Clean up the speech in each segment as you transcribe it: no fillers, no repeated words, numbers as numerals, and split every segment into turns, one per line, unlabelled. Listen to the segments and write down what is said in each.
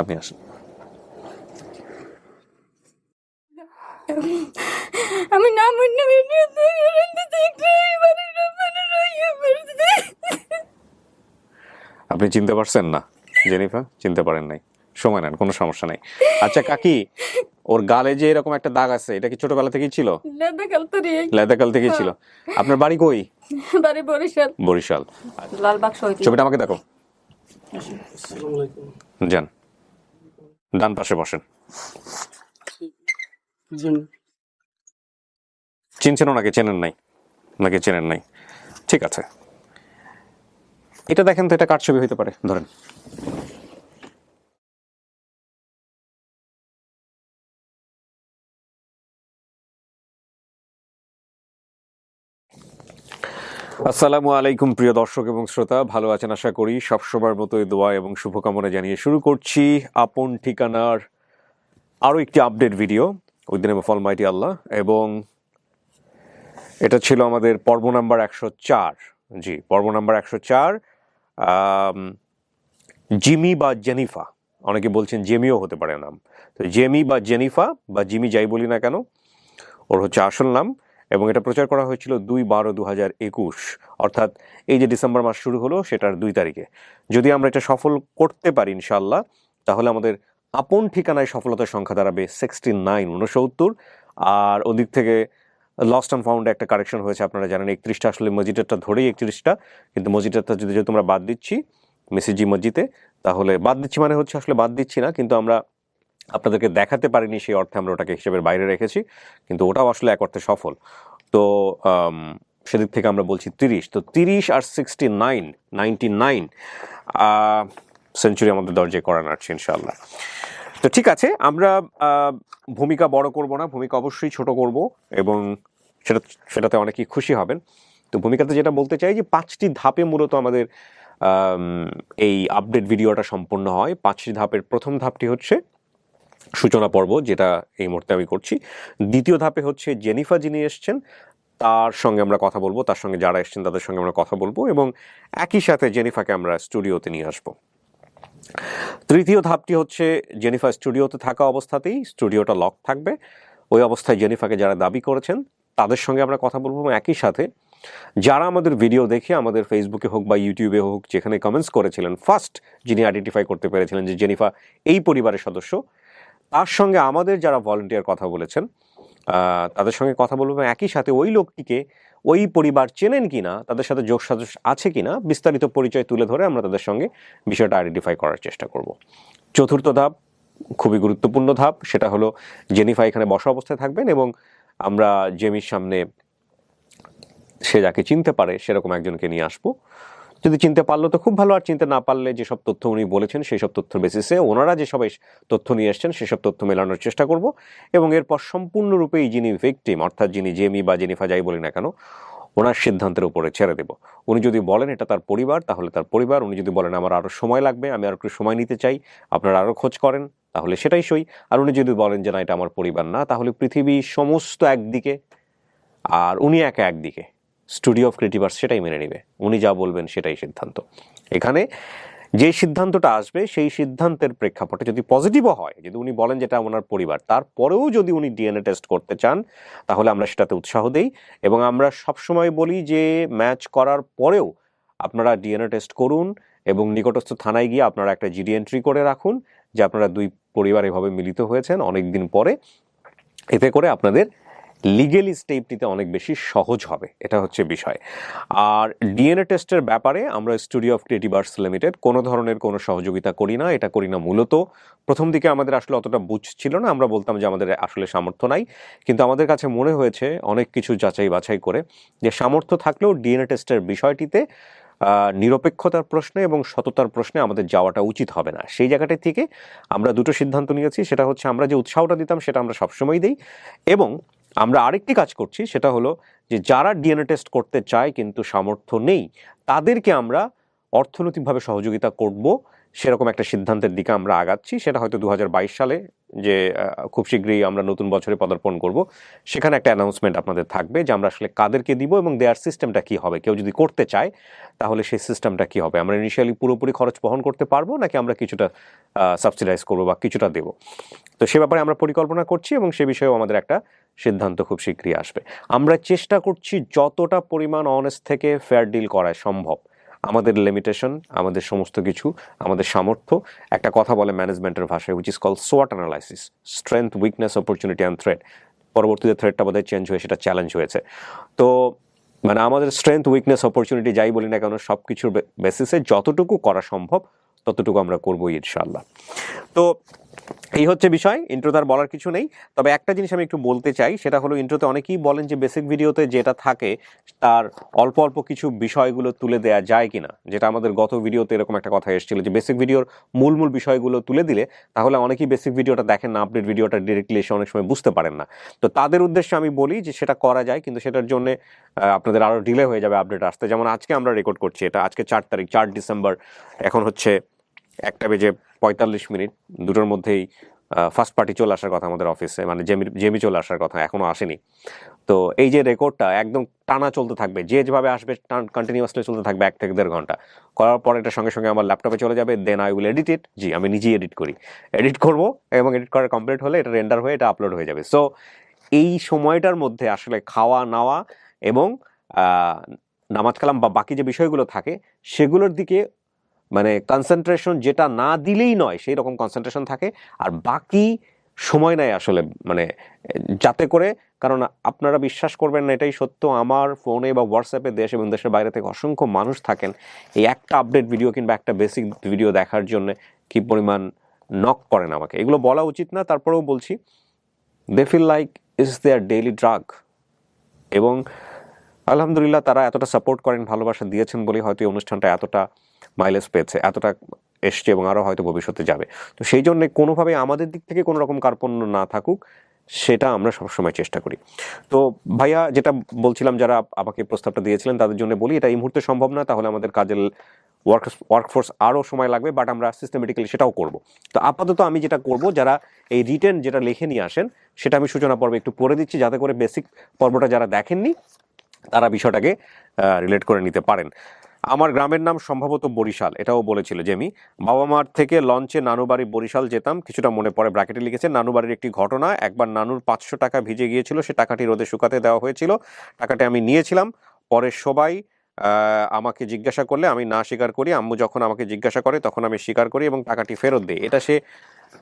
আপনি আসেন।
আমি নাম
আপনি চিনতে পারছেন না জেনিফা? চিনতে পারেন নাই, সময় নেন, কোনো সমস্যা নাই। আচ্ছা কাকি, ওর গালে যে এরকম একটা দাগ আছে, এটা কি ছোটবেলা থেকেই ছিল? লেদাকাল থেকেই ছিল। আপনার বাড়ি কই?
বাড়ি বরিশাল।
বরিশাল।
লাল বাক্স
ছবিটা আমাকে দেখো। যান, ডান পাশে বসেন। চিনছেন ওনাকে? চেনেন নাই? ওনাকে চেনেন নাই, ঠিক আছে। এটা দেখেন তো, এটা কার ছবি হইতে পারে? ধরেন। আসসালামু আলাইকুম প্রিয় দর্শক এবং শ্রোতা, ভালো আছেন আশা করি। সবসময়ের মতোই দোয়া এবং শুভকামনা জানিয়ে শুরু করছি আপন ঠিকানার আরও একটি update video with the name of almighty Allah. এবং এটা ছিল আমাদের পর্ব নাম্বার 104। জি, পর্ব নাম্বার 104। জিমি বা জেনিফা, অনেকে বলছেন জেমিও হতে পারে নাম। তো জেমি বা জেনিফা বা জিমি যাই বলি না কেন, ওর হচ্ছে আসল নাম। এবং এটা প্রচার করা হয়েছিল 2/12/2021, অর্থাৎ এই যে ডিসেম্বর মাস শুরু হলো সেটার 2 তারিখে। যদি আমরা এটা সফল করতে পারি ইনশাল্লাহ, তাহলে আমাদের আপন ঠিকানায় সফলতার সংখ্যা দাঁড়াবে 69। আর ওদিক থেকে লস্ট অ্যান্ড ফাউন্ডে একটা কারেকশন হয়েছে, আপনারা জানেন 31টা, আসলে মসজিদটা ধরেই 31টা, কিন্তু মসজিদটা যদি যেহেতু আমরা বাদ দিচ্ছি মেসিজি মসজিদে, তাহলে বাদ দিচ্ছি মানে হচ্ছে আসলে বাদ দিচ্ছি না, কিন্তু আমরা আপনাদেরকে দেখাতে পারিনি সেই অর্থে আমরা ওটাকে হিসেবের বাইরে রেখেছি, কিন্তু ওটাও আসলে এক অর্থে সফল। তো সেদিক থেকে আমরা বলছি 30। তো 30 আর 69, 99 সেঞ্চুরি আমাদের দরজায় করানো আছে ইনশাল্লাহ। তো ঠিক আছে, আমরা ভূমিকা বড় করব না, ভূমিকা অবশ্যই ছোট করব, এবং সেটাতে অনেকেই খুশি হবেন। তো ভূমিকাতে যেটা বলতে চাই যে 5টি ধাপে মূলত আমাদের এই আপডেট ভিডিওটা সম্পন্ন হয়। 5টি ধাপের প্রথম ধাপটি হচ্ছে সূচনা পর্ব, যেটা এই মুহূর্তে আমি করছি। দ্বিতীয় ধাপে হচ্ছে জেনিফা যিনি এসছেন তার সঙ্গে আমরা কথা বলবো, তার সঙ্গে যারা এসছেন তাদের সঙ্গে আমরা কথা বলবো, এবং একই সাথে জেনিফাকে আমরা স্টুডিওতে নিয়ে আসবো। তৃতীয় ধাপটি হচ্ছে জেনিফা স্টুডিওতে থাকা অবস্থাতেই স্টুডিওটা লক থাকবে। ওই অবস্থায় জেনিফাকে যারা দাবি করেছেন তাদের সঙ্গে আমরা কথা বলবো, এবং একই সাথে যারা আমাদের ভিডিও দেখে আমাদের ফেসবুকে হোক বা ইউটিউবে হোক যেখানে কমেন্টস করেছিলেন, ফার্স্ট যিনি আইডেন্টিফাই করতে পেরেছিলেন যে জেনিফা এই পরিবারের সদস্য, তার সঙ্গে আমাদের যারা ভলান্টিয়ার কথা বলেছেন তাদের সঙ্গে কথা বলবো, এবং একই সাথে ওই লোকটিকে ওই পরিবার চেনেন কিনা, তাদের সাথে যোগ সাজশ আছে কিনা, বিস্তারিত পরিচয় তুলে ধরে আমরা তাদের সঙ্গে বিষয়টা আইডেন্টিফাই করার চেষ্টা করব। চতুর্থ ধাপ খুবই গুরুত্বপূর্ণ ধাপ, সেটা হলো জেনিফা এখানে বসা অবস্থায় থাকবেন, এবং আমরা জেমির সামনে সে যাকে চিনতে পারে সেরকম একজনকে নিয়ে আসবো। যদি চিনতে পারলো তো খুব ভালো, আর চিনতে না পারলে যেসব তথ্য উনি বলেছেন সেই সব তথ্যের বেসিসে ওনারা যেসব তথ্য নিয়ে এসছেন সেসব তথ্য মেলানোর চেষ্টা করব, এবং এরপর সম্পূর্ণরূপেই যিনি ভিকটিম, অর্থাৎ যিনি জেমি বা জেনিফা যাই বলি না কেন, ওনার সিদ্ধান্তের উপরে ছেড়ে দেব। উনি যদি বলেন এটা তার পরিবার, তাহলে তার পরিবার। উনি যদি বলেন আমার আরও সময় লাগবে, আমি আরও একটু সময় নিতে চাই, আপনারা আরও খোঁজ করেন, তাহলে সেটাই সই। আর উনি যদি বলেন যে না এটা আমার পরিবার না, তাহলে পৃথিবী সমস্ত একদিকে আর উনি একা একদিকে, স্টুডিও অফ ক্রিয়েটিভ আর্টস সেটাই মেনে নেবে। উনি যা বলবেন সেটাই সিদ্ধান্ত। এখানে যে সিদ্ধান্তটা আসবে সেই সিদ্ধান্তের প্রেক্ষাপটে যদি পজিটিভও হয়, যদি উনি বলেন যেটা ওনার পরিবার, তারপরেও যদি উনি ডিএনএ টেস্ট করতে চান, তাহলে আমরা সেটাতে উৎসাহ দেই। এবং আমরা সবসময় বলি যে ম্যাচ করার পরেও আপনারা ডিএনএ টেস্ট করুন, এবং নিকটস্থ থানায় গিয়ে আপনারা একটা জিডি এন্ট্রি করে রাখুন যে আপনারা দুই পরিবার এভাবে মিলিত হয়েছেন অনেক দিন পরে। এতে করে আপনাদের লিগেলি স্টেপ নিতে অনেক বেশি সহজ হবে, এটা হচ্ছে বিষয়। আর ডিএনএ টেস্টের ব্যাপারে আমরা studio of creative arts limited কোনো ধরনের কোনো সহযোগিতা করি না। এটা করি না মূলত প্রথম দিকে আমাদের আসলে অতটা বুঝ ছিল না, আমরা বলতাম যে আমাদের আসলে সামর্থ্য নাই, কিন্তু আমাদের কাছে মনে হয়েছে অনেক কিছু যাচাই বাছাই করে যে সামর্থ্য থাকলেও ডিএনএ টেস্টের বিষয়টিতে নিরপেক্ষতার প্রশ্নে এবং সততার প্রশ্নে আমাদের যাওয়াটা উচিত হবে না। সেই জায়গাটা থেকে আমরা দুটো সিদ্ধান্ত নিয়েছি। সেটা হচ্ছে আমরা যে উৎসাহটা দিতাম সেটা আমরা সবসময় দিই, এবং আমরা আরেকটি কাজ করছি, সেটা হলো যে যারা ডিএনএ টেস্ট করতে চায় কিন্তু সামর্থ্য নেই, তাদেরকে আমরা অর্থনৈতিকভাবে সহযোগিতা করব, সেরকম একটা সিদ্ধান্তের দিকে আমরা আগাচ্ছি। সেটা হয়তো 2022 সালে যে খুব শীঘ্রই আমরা নতুন বছরে পদার্পণ করব, সেখানে একটা অ্যানাউন্সমেন্ট আপনাদের থাকবে যে আমরা আসলে কাদেরকে দিব এবং দেওয়ার সিস্টেমটা কী হবে। কেউ যদি করতে চায় তাহলে সেই সিস্টেমটা কী হবে, আমরা ইনিশিয়ালি পুরোপুরি খরচ বহন করতে পারবো নাকি আমরা কিছুটা সাবসিডাইজ করবো বা কিছুটা দেবো। তো সে ব্যাপারে আমরা পরিকল্পনা করছি এবং সে বিষয়েও আমাদের একটা সিদ্ধান্ত খুব শীঘ্রই আসবে। আমরা চেষ্টা করছি যতটা পরিমাণ অনেস্ট থেকে ফেয়ার ডিল করা সম্ভব। আমাদের লিমিটেশন, আমাদের সমস্ত কিছু, আমাদের সামর্থ্য, একটা কথা বলে ম্যানেজমেন্টের ভাষায়, উইচ ইজ কল সোয়াট analysis, strength, weakness, opportunity and threat. পরবর্তীতে থ্রেটটা বোধহয় চেঞ্জ হয়ে সেটা চ্যালেঞ্জ হয়েছে। তো মানে আমাদের স্ট্রেংথ, উইকনেস, অপরচুনিটি যাই বলি না কেন, সব কিছুর বেসিসে যতটুকু করা সম্ভব ততটুকু আমরা করবো ইনশাআল্লাহ। তো এই হচ্ছে বিষয়। ইন্ট্রো তার বলার কিছু নেই, তবে একটা জিনিস আমি একটু বলতে চাই, সেটা হলো ইন্ট্রোতে অনেকেই বলেন যে বেসিক ভিডিওতে যেটা থাকে তার অল্প অল্প কিছু বিষয়গুলো তুলে দেওয়া যায় কিনা, যেটা আমাদের গত ভিডিওতে এরকম একটা কথা এসেছিল যে বেসিক ভিডিওর মূল বিষয়গুলো তুলে দিলে তাহলে অনেকেই বেসিক ভিডিওটা দেখেন না, আপডেট ভিডিওটা ডিরেক্টলি এসে অনেক সময় বুঝতে পারেন না। তো তাদের উদ্দেশ্যে আমি বলি যে সেটা করা যায়, কিন্তু সেটার জন্য আপনাদের আরও ডিলে হয়ে যাবে আপডেট আসতে। যেমন আজকে আমরা রেকর্ড করছি, এটা আজকে 4 তারিখ, 4 ডিসেম্বর, এখন হচ্ছে 1:45, দুটোর মধ্যেই ফার্স্ট পার্টি চলে আসার কথা আমাদের অফিসে, মানে জেমি চলে আসার কথা, এখনও আসেনি। তো এই যে রেকর্ডটা একদম টানা চলতে থাকবে, যেভাবে আসবে কন্টিনিউয়াসলি চলতে থাকবে 1 থেকে 1.5 ঘন্টা। করার পর এটা সঙ্গে সঙ্গে আমার ল্যাপটপে চলে যাবে, দেন আই উইল এডিট ইট। জি, আমি নিজেই এডিট করবো এবং এডিট করা কমপ্লিট হলে এটা রেন্ডার হয়ে এটা আপলোড হয়ে যাবে। সো এই সময়টার মধ্যে আসলে খাওয়া নাওয়া এবং নামাজ কালাম বা বাকি যে বিষয়গুলো থাকে সেগুলোর দিকে মানে কনসেন্ট্রেশন যেটা না দিলেই নয় সেই রকম কনসেন্ট্রেশন থাকে, আর বাকি সময় নেয় আসলে, মানে যাতে করে, কারণ আপনারা বিশ্বাস করবেন না, এটাই সত্য, আমার ফোনে বা হোয়াটসঅ্যাপে দেশ এবং দেশের বাইরে থেকে অসংখ্য মানুষ থাকেন এই একটা আপডেট ভিডিও কিংবা একটা বেসিক ভিডিও দেখার জন্য কি পরিমাণ নক করেন আমাকে। এগুলো বলা উচিত না, তারপরেও বলছি, they feel like it's their daily drug. এবং আলহামদুলিল্লাহ তারা এতটা সাপোর্ট করেন, ভালোবাসা দিয়েছেন বলেই হয়তো এই অনুষ্ঠানটা এতটা মাইলেজ পেয়েছে, এতটা এসছে এবং আরও হয়তো ভবিষ্যতে যাবে। তো সেই জন্যে কোনোভাবে আমাদের দিক থেকে কোনো রকম কার্পণ্য না থাকুক, সেটা আমরা সবসময় চেষ্টা করি। তো ভাইয়া যেটা বলছিলাম, যারা আমাকে প্রস্তাবটা দিয়েছিলেন তাদের জন্য বলি, এটা এই মুহূর্তে সম্ভব না, তাহলে আমাদের কাজের ওয়ার্কফোর্স আরও সময় লাগবে, বাট আমরা সিস্টেমেটিক্যালি সেটাও করব। তো আপাতত আমি যেটা করব, যারা এই রিটেন যেটা লিখে নিয়ে আসেন সেটা আমি সূচনা পর্বে একটু পড়ে দিচ্ছি, যাতে করে বেসিক পর্বটা যারা দেখেননি তারা বিষয়টাকে রিলেট করে নিতে পারেন। আমার গ্রামের নাম সম্ভবত বরিশাল, এটাও বলেছিল জেমি। বাবা মার থেকে লঞ্চে নানু বাড়ি বরিশাল যেতাম, কিছুটা মনে পড়ে, ব্র্যাকেটে লিখেছে। নানু বাড়ির একটি ঘটনা, একবার নানুর 500 টাকা ভিজে গিয়েছিল, সে টাকাটি রোদে শুকাতে দেওয়া হয়েছিল, টাকাটি আমি নিয়েছিলাম। পরে সবাই আমাকে জিজ্ঞাসা করলে আমি না স্বীকার করি, আম্মু যখন আমাকে জিজ্ঞাসা করে তখন আমি স্বীকার করি এবং টাকাটি ফেরত দিই। এটা সে,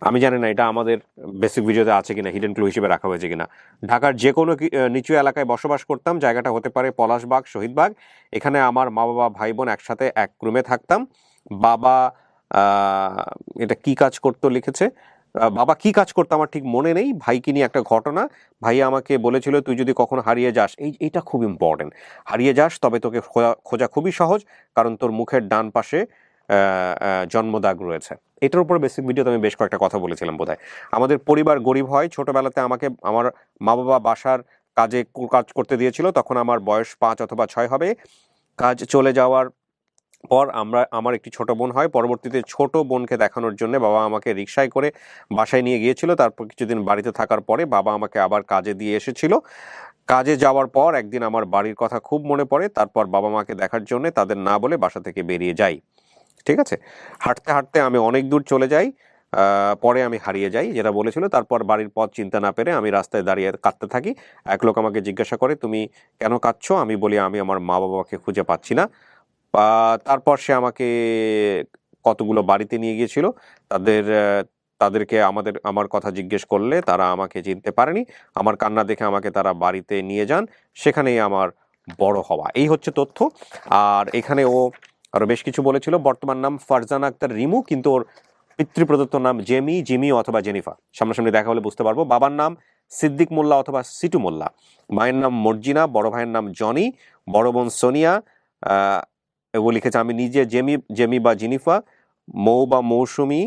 আমি জানি না এটা আমাদের বেসিক ভিডিওতে আছে কিনা, হিডেন ক্লু হিসেবে রাখা হয়েছে কিনা। ঢাকার যে কোনো নিচু এলাকায় বসবাস করতাম, জায়গাটা হতে পারে পলাশবাগ, শহীদবাগ। এখানে আমার মা বাবা ভাই বোন একসাথে এক রুমে থাকতাম। বাবা এটা কি কাজ করতো লিখেছে, বাবা কি কাজ করতো আমার ঠিক মনে নেই। ভাইকে নিয়ে একটা ঘটনা, ভাইয়া আমাকে বলেছিল তুই যদি কখনো হারিয়ে যাস, এইটা খুব ইম্পর্টেন্ট, হারিয়ে যাস তবে তোকে খোঁজা খুবই সহজ, কারণ তোর মুখের ডান পাশে জন্মদাগ রয়েছে। এটার উপরে বেসিক ভিডিওতে আমি বেশ কয়েকটা কথা বলেছিলাম বোধহয়। আমাদের পরিবার গরিব হয়, ছোটবেলাতে আমাকে আমার মা বাবা বাসার কাজ করতে দিয়েছিল, তখন আমার বয়স 5 অথবা 6 হবে। কাজ চলে যাওয়ার পর আমার একটি ছোট বোন হয়, পরবর্তীতে ছোট বোনকে দেখানোর জন্য বাবা আমাকে রিকশায় করে বাসায় নিয়ে গিয়েছিল। তারপর কিছুদিন বাড়িতে থাকার পরে বাবা আমাকে আবার কাজে দিয়ে এসেছিল। কাজে যাওয়ার পর একদিন আমার বাড়ির কথা খুব মনে পড়ে, তারপর বাবা মাকে দেখার জন্য তাদের না বলে বাসা থেকে বেরিয়ে যাই। ঠিক আছে, হাঁটতে হাঁটতে আমি অনেক দূর চলে যাই, পরে আমি হারিয়ে যাই যেটা বলেছিল। তারপর বাড়ির পথ চিন্তা না পেরে আমি রাস্তায় দাঁড়িয়ে কাঁদতে থাকি। এক লোক আমাকে জিজ্ঞাসা করে তুমি কেন কাঁদছো, আমি বলি আমি আমার মা বাবাকে খুঁজে পাচ্ছি না। তারপর সে আমাকে কতগুলো বাড়িতে নিয়ে গিয়েছিল, তাদেরকে আমার কথা জিজ্ঞেস করলে তারা আমাকে চিনতে পারেনি। আমার কান্না দেখে আমাকে তারা বাড়িতে নিয়ে যান, সেখানেই আমার বড় হওয়া। এই হচ্ছে তথ্য। আর এখানে ও আরও বেশ কিছু বলেছিল। বর্তমান নাম ফারজানা আক্তার রিমু, কিন্তু ওর পিতৃপ্রদত্ত নাম জিমি অথবা জেনিফা, সামনাসামনি দেখা হলে বুঝতে পারবো। বাবার নাম সিদ্দিক মোল্লা অথবা সিটু মোল্লা, মায়ের নাম মর্জিনা, বড় ভাইয়ের নাম জনি, বড় বোন সোনিয়া। ও লিখেছে আমি নিজে জেমি বা জিনিফা, মৌ বা মৌসুমি,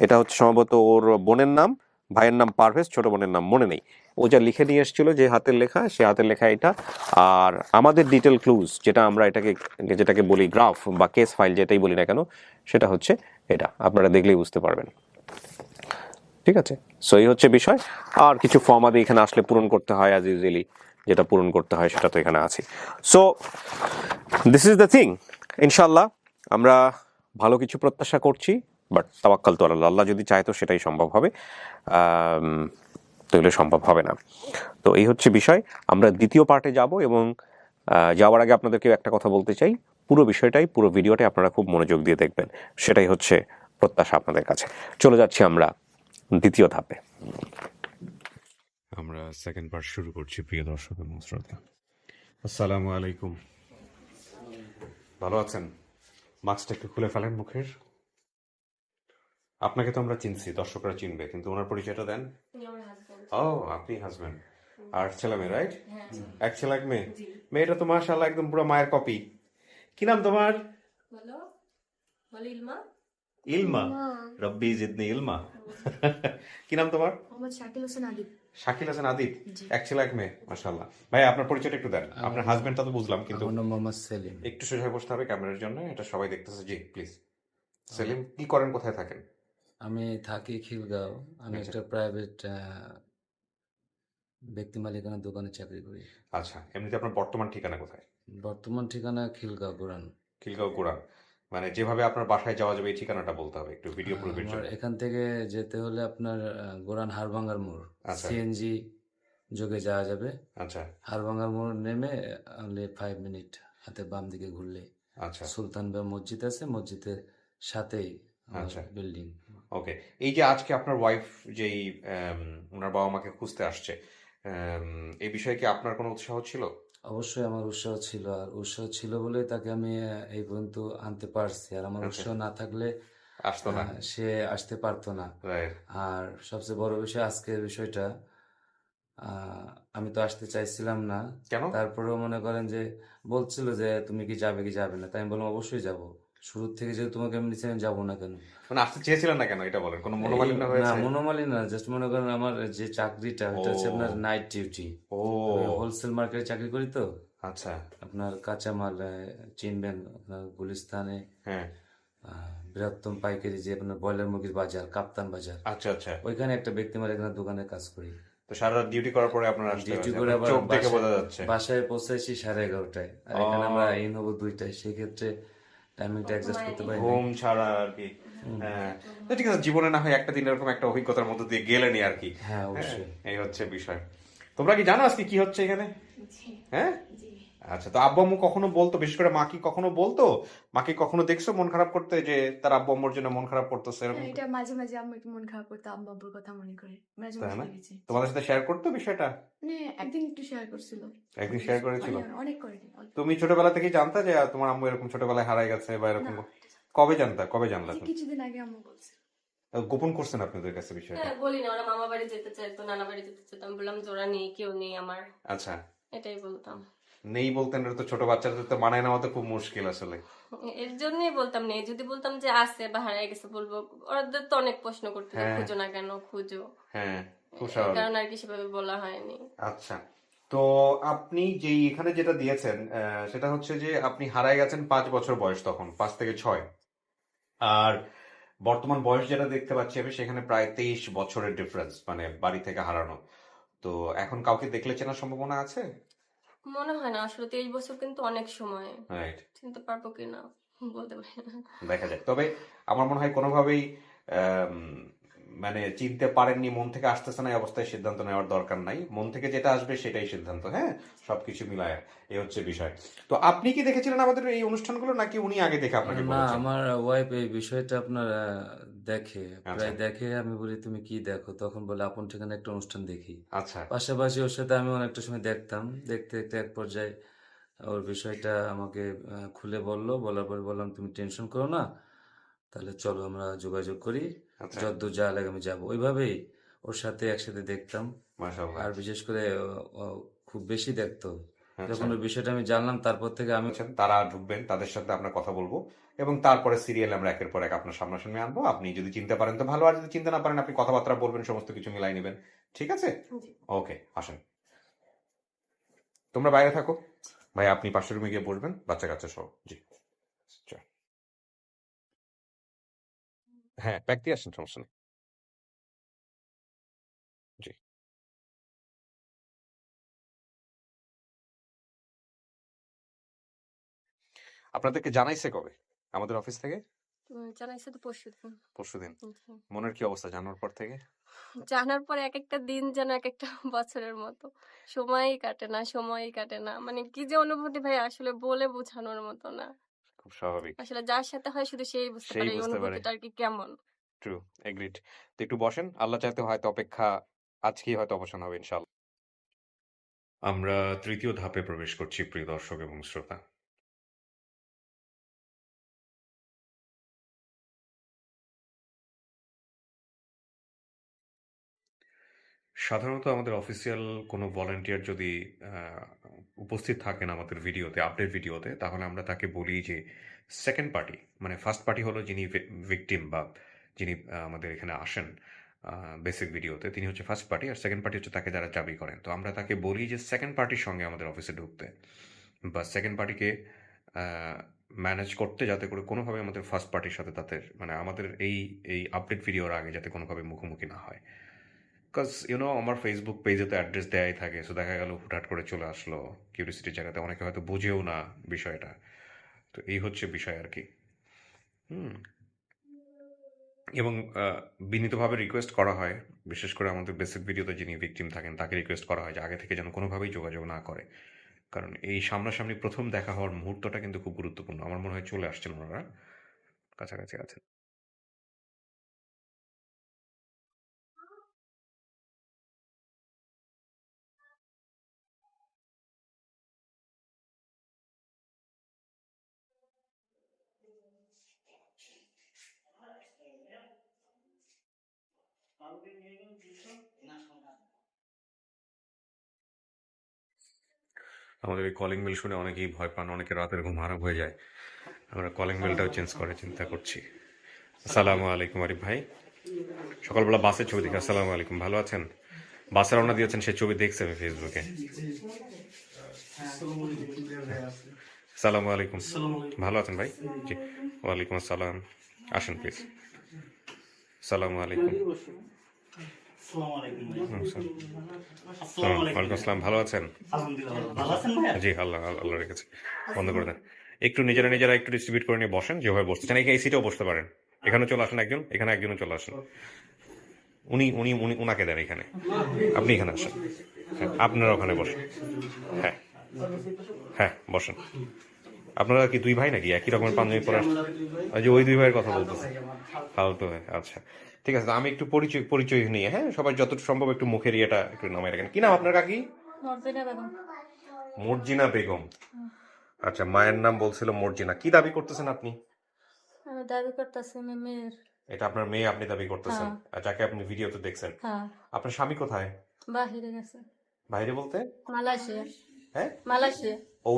এটা হচ্ছে সম্ভবত ওর বোনের নাম। ভাইয়ের নাম পারভেজ, ছোট বোনের নাম মনে নেই। ও যা লিখে নিয়ে এসেছিল, যে হাতের লেখা, সে হাতের লেখা এটা। আর আমাদের ডিটেল ক্লুজ, যেটা আমরা যেটাকে বলি গ্রাফ বা কেস ফাইল, যেটাই বলি না কেন, সেটা হচ্ছে এটা। আপনারা দেখলেই বুঝতে পারবেন। ঠিক আছে, সো এই হচ্ছে বিষয়। আর কিছু ফর্ম আদি এখানে আসলে পূরণ করতে হয়, অ্যাজ ইউজুয়ালি যেটা পূরণ করতে হয় সেটা তো এখানে আছে। So this is the thing. ইনশাল্লাহ আমরা ভালো কিছু প্রত্যাশা করছি, বাট তাওয়াক্কাল তো আল্লাহ, আল্লাহ যদি চায় তো সেটাই সম্ভব হবে, তাহলে সম্ভব হবে না। তো এই হচ্ছে বিষয়। আমরা দ্বিতীয় পার্টে যাব, এবং যাওয়ার আগে আপনাদেরকে একটা কথা বলতে চাই, পুরো বিষয়টাই, পুরো ভিডিওটাই আপনারা খুব মনোযোগ দিয়ে দেখবেন, সেটাই হচ্ছে প্রত্যাশা আপনাদের কাছে। চলে যাচ্ছি আমরা দ্বিতীয় ধাপে। আমরা সেকেন্ড পার্ট শুরু করছি, প্রিয় দর্শক এবং শ্রোতা। আসসালামু আলাইকুম। ভালো আছেন? মাস্কটা একটু খুলে ফেলেন মুখের। আপনাকে তো আমরা চিনছি, দর্শকরা চিনবে, কিন্তু ওনার পরিচয়টা দেন। ও, আপনি হাজবেন্ড। আর ছেলে মেয়ে, রাইট? এক ছেলে এক মেয়ে। মেয়েটা তো মাশাআল্লাহ একদম পুরো মায়ের কপি। কি নাম তোমার? ইলমা। রব্বি জিদনি ইলমা। কি নাম তোমার?
শাকিল হোসেন আদিব।
শাকিল হাসান আদিব। এক ছেলে এক মেয়ে, মাশাআল্লাহ। ভাই আপনার পরিচয়টা একটু দেন। আপনার হাজবেন্ডটা তো বুঝলাম, কিন্তু
আমার নাম মোহাম্মদ সেলিম।
একটু সোজা বসতে হবে ক্যামেরার জন্য, এটা সবাই দেখতেছে। জি প্লিজ। সেলিম, কি করেন, কোথায় থাকেন?
আমি থাকি খিলগাঁও। আমি একটা প্রাইভেট ব্যক্তি মালিকানার দোকানে চাকরি করি।
আচ্ছা, এমনিতে আপনার বর্তমান ঠিকানা কোথায়?
বর্তমান ঠিকানা খিলগাঁও গোরান।
খিলগাঁও গোড়ান। মানে যেভাবে আপনার বাসায় যাওয়া যাবে এই ঠিকানাটা বলতে হবে একটু ভিডিও প্রুফের
আমার
জন্য।
এখান থেকে যেতে হলে আপনার গোরান হাড়ভাঙ্গার মোড়,
আচ্ছা।
সিএনজি যোগে যাওয়া যাবে।
আচ্ছা
হাড়ভাঙ্গার মোড় নেমে অনলি 5 মিনিট হাতে বাম দিকে ঘুরলে
আচ্ছা
সুলতান বে মসজিদ আছে, মসজিদের সাথেই
আচ্ছা।
বিল্ডিং।
ওকে, এই যে আজকে আপনার ওয়াইফ যেই ওনার বাবা মাকে খুঁজতে আসছে, এই বিষয়ে কি আপনার কোনো উৎসাহ ছিল?
অবশ্যই আমার উৎসাহ ছিল, আর উৎসাহ ছিল বলে তাকে আমি এই পর্যন্ত আনতে পারছি। আর আমার উৎসাহ না থাকলে
আসতো না।
সে আসতে পারতো না।
রাইট।
আর সবচেয়ে বড় বিষয় আজকের বিষয়টা, আমি তো আসতে চাইছিলাম না।
কেন?
তারপরেও মনে করেন যে বলছিল যে তুমি কি যাবে কি যাবে না, তাই আমি বললাম অবশ্যই যাব। শুরুর থেকে যেহেতু তোমাকে আমি নিচ্ছি, আমি যাবো না কেন?
মানে আসতে চেয়েছিলেন না কেন, এটা বলেন। কোনো মনোমালিন্য
না,
হয়েছে?
মনোমালিন্য না, জাস্ট মনে করেন আমার যে চাকরিটা ওটা হচ্ছে
ও।
আপনার নাইট ডিউটি।
ও
হোলসেল মার্কেটে চাকরি করি তো।
আচ্ছা।
আপনার কাঁচামাল চিনবেন, আপনার গুলিস্তানে
হ্যাঁ।
বৃহত্তম পাইকারি যে আপনার ব্রয়লার মুরগির বাজার, কাপ্তান বাজার,
আচ্ছা আচ্ছা।
ওইখানে একটা ব্যক্তি মালিকানার দোকানে কাজ করি।
তো সারা রাত ডিউটি করার পরে আপনার আসতে
ডিউটি
হয়েছে,
করে
আপনার
আবার
চোখ দেখে বোঝা যাচ্ছে।
বাসায় পৌঁছাইছি 11:30টায়, আর এখানে আমরা ইন হবো 2টায়। সেক্ষেত্রে টাইমিংটা অ্যাডজাস্ট করতে পারি না।
ঘুম ছাড়া আর কি। হ্যাঁ, তো ঠিক আছে, জীবনে না হয় একটা দিন এরকম একটা অভিজ্ঞতার মধ্যে দিয়ে গেলেনি আর কি।
হ্যাঁ, অবশ্যই।
এই হচ্ছে বিষয়। তোমরা কি জানো আজকে কি হচ্ছে এখানে? হ্যাঁ। আচ্ছা, তো আব্বু আম্মু কখনো বলতো, বিশেষ করে মা কি কখনো বলতো? মাকে কখনো দেখছো মন খারাপ করতে, যে তার আব্বু আম্মুর জন্য মন খারাপ করতেছে এরকম?
এটা মাঝে মাঝে আম্মু একটু মন খারাপ করতো, আম্মু আব্বুর কথা মনে করে মাঝে
তাই
মাঝে
না?
দেখেছি।
তোমাদের সাথে শেয়ার করতো বিষয়টা?
মানে একদিন একটু শেয়ার করছিল।
একদিন শেয়ার করেছিল?
অনেক করেনি, অল্প।
তুমি ছোটবেলা থেকেই জানতা যে তোমার আম্মু এরকম ছোটবেলায় হারাই গেছে বা এরকম? কবে জানতা, কবে জানলা তুমি?
কিছুদিন আগে আম্মু বলছে।
গোপন করছেন আপনাদের কাছে বিষয়টা?
হ্যাঁ, বলি না, ওরা মামা বাড়ি যেতে চাইতো, নানা বাড়ি যেতে চাইতো। আমি বললাম যে ওরা নেই, কেউ নেই আমার,
আচ্ছা।
এটাই বলতাম।
নেই বলতেন, এটা তো ছোট বাচ্চাদের তো মানায় নেওয়া তো খুব মুশকিল আসলে।
এর জন্যই বলতাম নেই। যদি বলতাম যে আছে বা হারিয়ে গেছে, বলবো ওদের তো অনেক প্রশ্ন করতো যে খুঁজো না কেন, খুঁজো।
হ্যাঁ, খুব
এই
স্বাভাবিক।
কারণ আর কি সেভাবে বলা হয়নি।
আচ্ছা, তো আপনি যেই এখানে যেটা দিয়েছেন, সেটা হচ্ছে যে আপনি হারায় গেছেন 5 বছর বয়স, তখন 5 থেকে 6। আর বর্তমান বয়স যেটা দেখতে পাচ্ছি আমি, সেখানে প্রায় 23 বছরের ডিফারেন্স, মানে বাড়ি থেকে হারানো। তো এখন কাউকে দেখলে চেনার সম্ভাবনা আছে?
মনে হয় না আসলে, 23 বছর কিন্তু অনেক সময়।
রাইট।
চিনতে পারবো কিনা বলতে পারি না।
দেখা যায়। তবে আমার মনে হয় কোনোভাবেই মানে চিনতে পারেননি, মন থেকে আসতেছে না, এই অবস্থায় সিদ্ধান্ত নেওয়ার দরকার নাই। মন থেকে যেটা আসবে সেটাই সিদ্ধান্ত। হ্যাঁ, সবকিছু মিলায় এই হচ্ছে বিষয়। তো আপনি কি দেখেছিলেন আমাদের এই অনুষ্ঠানগুলো, নাকি উনি আগে দেখে আপনাকে
না,
বলেছেন?
আমার ওয়াইফ এই বিষয়টা আপনার দেখে,
আচ্ছা।
প্রায় দেখে। আমি বলি তুমি কি দেখো, তখন বলে আপন ঠিকানা একটা অনুষ্ঠান দেখি।
আচ্ছা
পাশাপাশি ওর সাথে আমি অনেকটা সময় দেখতাম। দেখতে দেখতে এক পর্যায়ে ওর বিষয়টা আমাকে খুলে বললো। বলার পর বললাম তুমি টেনশন করো না, তাহলে চলো আমরা যোগাযোগ করি,
আচ্ছা।
যতদূর যা লাগে আমি যাবো। ওইভাবেই ওর সাথে একসাথে দেখতাম।
মাশাআল্লাহ।
আর বিশেষ করে ও খুব বেশি দেখতো। যখন ওই বিষয়টা আমি জানলাম তারপর থেকে আমি
আছেন, তারা ঢুকবেন, তাদের সাথে আমরা কথা বলবো এবং তারপরে সিরিয়াল আমরা একের পর এক আপনার সামনাসামনি আনবো। আপনি যদি চিনতে পারেন তো ভালো, আর যদি চিনতে না পারেন আপনি কথাবার্তা বলবেন, সমস্ত কিছু মিলাই নেবেন। ঠিক আছে?
জি।
ওকে, আসেন। তোমরা বাইরে থাকো ভাই, আপনি পাশের রুমে গিয়ে বসবেন, বাচ্চা কাচ্চা সহ। জি, চল। হ্যাঁ, ব্যাগ দিয়ে আসেন, সমস্যা নেই। জি। আপনাদেরকে জানাইছে কবে আমাদের অফিস থেকে?
জানাইছে তো পরশুদিন।
পরশুদিন।
জি।
মনের কি অবস্থা জানার পর থেকে?
জানার পর এক একটা দিন যেন এক একটা বছরের মতো। সময়ই কাটে না, সময়ই কাটে না। মানে কি যে অনুভূতি ভাই আসলে বলে বোঝানোর মতো না।
খুব স্বাভাবিক।
আসলে যার সাথে হয় শুধু সেই বুঝতে
সেই
পারে এই
বুঝতে পারে।
অনুভূতিটা আর কি কেমন।
True, agreed. তো একটু বসেন, আল্লাহ চাইতে হয়তো অপেক্ষা আজকেই হয়তো অবসান হবে ইনশাআল্লাহ। আমরা তৃতীয় ধাপে প্রবেশ করছি, প্রিয় দর্শক এবং শ্রোতা। সাধারণত আমাদের অফিসিয়াল কোনো ভলান্টিয়ার যদি উপস্থিত থাকেন আমাদের ভিডিওতে, আপডেট ভিডিওতে, তাহলে আমরা তাকে বলি যে সেকেন্ড পার্টি, মানে ফার্স্ট পার্টি হলো যিনি ভিকটিম বা যিনি আমাদের এখানে আসেন বেসিক ভিডিওতে, তিনি হচ্ছে ফার্স্ট পার্টি, আর সেকেন্ড পার্টি হচ্ছে তাকে যারা চাবি করেন। তো আমরা তাকে বলি যে সেকেন্ড পার্টির সঙ্গে আমাদের অফিসে ঢুকতে, বা সেকেন্ড পার্টিকে ম্যানেজ করতে, যাতে করে কোনোভাবে আমাদের ফার্স্ট পার্টির সাথে তাদের, মানে আমাদের এই আপডেট ভিডিওর আগে যাতে কোনোভাবে মুখোমুখি না হয়। বিকজ আমার ফেসবুক পেজে তো অ্যাড্রেস দেয়াই থাকে, সো দেখা গেল হুটহাট করে চলে আসলো কিউরিসিটির জায়গাতে, অনেকে হয়তো বুঝেও না বিষয়টা। তো এই হচ্ছে বিষয় আর কি। হুম। এবং বিনীতভাবে রিকোয়েস্ট করা হয়, বিশেষ করে আমাদের বেসিক ভিডিওতে যিনি ভিকটিম থাকেন তাকে রিকোয়েস্ট করা হয় যে আগে থেকে যেন কোনোভাবেই যোগাযোগ না করে, কারণ এই সামনাসামনি প্রথম দেখা হওয়ার মুহূর্তটা কিন্তু খুব গুরুত্বপূর্ণ। আমার মনে হয় চলে আসছেন ওনারা, কাছাকাছি আছেন। আমাদের এই কলিং বেল শুনে অনেকেই ভয় পান, অনেকে রাতের ঘুম হারাম হয়ে যায়। আমরা কলিং বেলটাও চেঞ্জ করে চিন্তা করছি। আসসালামু আলাইকুম আরিফ ভাই, সকালবেলা বাসের ছবি দেখি। আসসালামু আলাইকুম, ভালো আছেন? বাসে রওনা দিয়েছেন, সেই ছবি দেখছি আমি ফেসবুকে। আসসালামু আলাইকুম, ভালো আছেন ভাই? জি, ওয়ালাইকুম আসসালাম, আসেন প্লিজ। আসসালামু আলাইকুম। ওয়ালাইকুম আসসালাম, ভালো আছেন? জি, আল্লাহ আল্লাহ রেখেছে। বন্ধ করে দেন। একটু নিজেরা একটু ডিস্ট্রিবিউট করে নিয়ে বসেন, যেভাবে বসতে চান। এই সিটেও বসতে পারেন, এখানে চলে আসেন একজন, এখানে একজনও চলে আসেন। উনি উনি উনি উনাকে দেন এখানে, আপনি এখানে আসেন। হ্যাঁ, আপনারা ওখানে বসেন। হ্যাঁ হ্যাঁ, বসেন। আপনারা কি দুই ভাই নাকি একই রকমের পাঞ্জাবি পরে আসছেন? যে ওই দুই ভাইয়ের কথা বলতেছে, ফালতু ভাই। আচ্ছা, ঠিক আছে, আমি একটু পরিচয় নিয়ে, হ্যাঁ, সবাই যতটুকু সম্ভব একটু মুখের ইয়েটা একটু নামাই রাখেন। কি নাম আপনার কাকি? মর্জিনা বেগম। আচ্ছা, মায়ের নাম বলছিল মর্জিনা। কি দাবি করতেছেন আপনি?
আমি দাবি করতেছি আমি মেয়ের।
এটা আপনার মেয়ে আপনি দাবি করতেছেন, আর যাকে আপনি ভিডিওতে দেখছেন।
হ্যাঁ,
আপনার স্বামী কোথায়?
বাহিরে গেছে,
বাইরে বলতে?
মালয়েশিয়া।
হ্যাঁ,
মালয়েশিয়া।
ও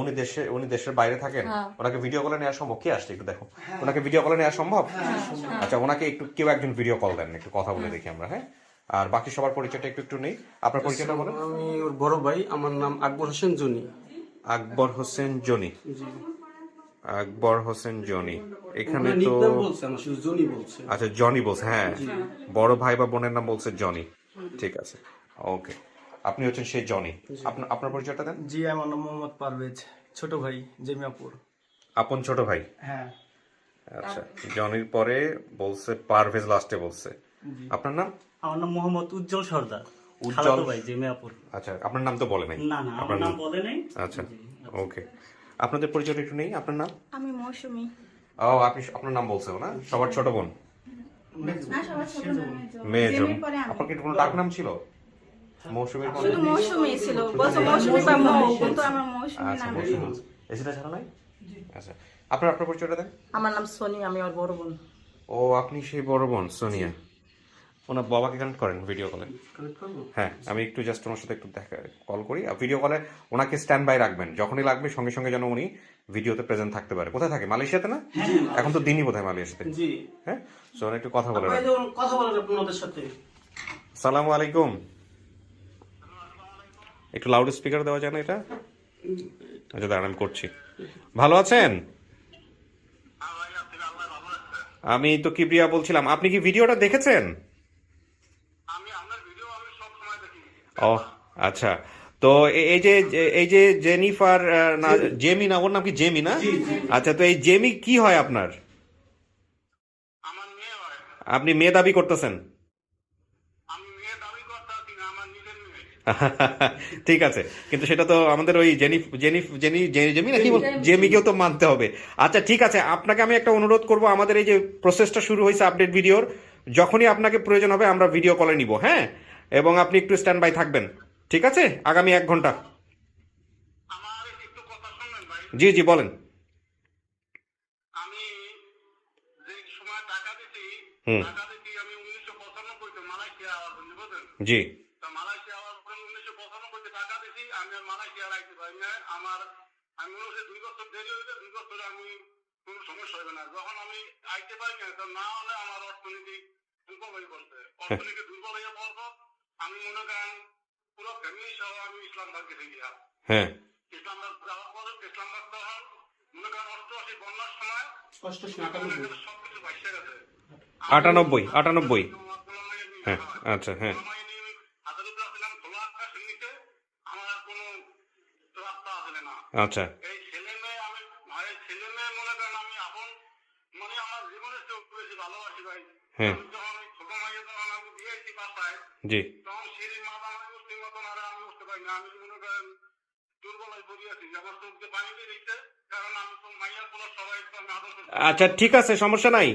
উনি দেশের বাইরে থাকেন?
হ্যাঁ।
ওনাকে ভিডিও কলে নেওয়া সম্ভব? কে আসছে একটু দেখো, ওনাকে ভিডিও কলে নেওয়া সম্ভব? আচ্ছা, ওনাকে একটু কেউ একজন ভিডিও কল দেন, একটু কথা বলে দেখি আমরা। হ্যাঁ, আর বাকি সবার পরিচয়টা একটু নেই। আপনার পরিচয়টা বলেন।
আমি ওর বড় ভাই, আমার নাম Akbar Hossain Johnny.
Akbar Hossain Johnny. Akbar Hossain Johnny. এখানে তো
নিকনেম বলছে, আমার শুধু জনি বলছে।
আচ্ছা, জনি বলছে। হ্যাঁ, বড় ভাই বা বোনের নাম বলছে জনি। ঠিক আছে, ওকে। আপনি হচ্ছেন সেই জনি। আপনার পরিচয়টা দেন।
জি, আমার নাম মোহাম্মদ পারভেজ, ছোট ভাই, জেমিয়াপুর।
আপন ছোট ভাই।
হ্যাঁ।
আচ্ছা, জনির পরে বলছে পারভেজ, লাস্টে বলছে। আপনার নাম?
আমার নাম মোহাম্মদ উজ্জ্বল সর্দার,
উজ্জ্বল।
খালাতো ভাই, জেমিয়াপুর।
আচ্ছা, আপনার নাম তো বলে নাই।
না না, আমার নাম বলে নাই।
আচ্ছা, ওকে। আপনাদের পরিচয়টা একটু নেই। আপনার নাম?
আমি মৌসুমী।
ও, আপনার নাম বলছে না? সবার ছোট বোন, মেয়ে জন। আপনার কি কোনো ডাক নাম ছিল? মৌসুমীর পরে?
শুধু মৌসুমী ছিল, বলছে মৌসুমী বা মৌ, কিন্তু আমার মৌসুমী
আচ্ছা,
নাম।
মৌসুমী। এসিটা ছাড়া নাই? আচ্ছা, আপনার পরিচয়টা দেন।
আমার নাম সোনি, আমি ওর বড় বোন।
ও, আপনি সেই বড় বোন সোনিয়া। ওনার বাবাকে কানেক্ট করেন ভিডিও কলে।
কানেক্ট করবো?
হ্যাঁ, আমি একটু জাস্ট ওনার সাথে একটু দেখা কল করি, আর ভিডিও কলে ওনাকে স্ট্যান্ড বাই রাখবেন, যখনই লাগবে সঙ্গে সঙ্গে যেন উনি ভিডিওতে প্রেজেন্ট থাকতে পারে। কোথায় থাকে? মালয়েশিয়াতে না? এখন তো দিনই বোধহয় মালয়েশিয়াতে।
জি।
হ্যাঁ, সো ওরা একটু কথা বলে
ভাই
রাখেন।
যখন কথা বলেন আপনাদের সাথে।
সালামু আলাইকুম। একটু লাউড স্পিকার দেওয়া যায় না এটা? আচ্ছা দাঁড়ান, আমি করছি। ভালো আছেন? আমি তো কিবরিয়া বলছিলাম, আপনি কি ভিডিওটা দেখেছেন? ও আচ্ছা, তো এই যে জেনিফার না জেমি না, ওর নাম কি জেমি না? আচ্ছা, তো এই জেমি কি হয় আপনার? আপনি মেয়ে দাবি করতেছেন? ঠিক আছে, কিন্তু সেটা তো আমাদের ওই জেমি না কি জেমিকেও তো মানতে হবে। আচ্ছা ঠিক আছে, আপনাকে আমি একটা অনুরোধ করব, আমাদের এই যে প্রসেসটা শুরু হয়েছে আপডেট ভিডিওর, যখনই আপনাকে প্রয়োজন হবে আমরা ভিডিও কলে নিব, হ্যাঁ? এবং আপনি একটু স্ট্যান্ড বাই থাকবেন, ঠিক আছে? আগামী 1 ঘন্টা। জি জি বলেন।
আমি যে সময় টাকা দিছি, টাকা দিছি আমি 1995 মালয়েশিয়া আওয়ার জন্য, বুঝলেন?
জি।
তো মালয়েশিয়া আওয়ার পরে 1995 টাকা দিছি, আমি আর মালয়েশিয়া রাখতে পারি না। আমি মনে হচ্ছে 2 বছর দেরি হইলে 2 বছরে আমি কোনো সমস্যা হবে না। যখন আমি আইতে পারি না, তো না হলে আমার অর্থনীতি দুর্বল হয়ে পড়ছে। অর্থনীতি দুর্বল হয়ে পড়ব, আমি মনে করেন পুরো ফ্যামিলি সহ আমি ইসলামবাদ গেছি গিয়া।
হ্যাঁ।
ইসলামবাদ যাওয়ার পরে ইসলামবাদ তখন মনে করেন 88 বন্যার সময়
88
সবকিছু ভাইসে গেছে।
98। হ্যাঁ আচ্ছা, হ্যাঁ আচ্ছা।
এই ছেলে মেয়ে আমি ছেলে মেয়ে মনে করেন আমি আপন মানে আমার জীবনের চেয়ে বেশি ভালোবাসি ভাই।
হ্যাঁ।
আমি যখন ওই ছোট মাইয়া যখন আমি দিয়েছি বাসায়,
জি।
তখন সেই মা বাবা মুসলিম মতন আর আমি উঠতে পারি না। আমি মনে করেন দুর্বল হয়ে পড়িয়াছি, আমার চোখ দিয়ে পানি দিয়ে দিচ্ছে, কারণ আমি তো মাইয়ার গুলো সবাই তো আমি আদর করতে।
আচ্ছা ঠিক আছে, সমস্যা নাই,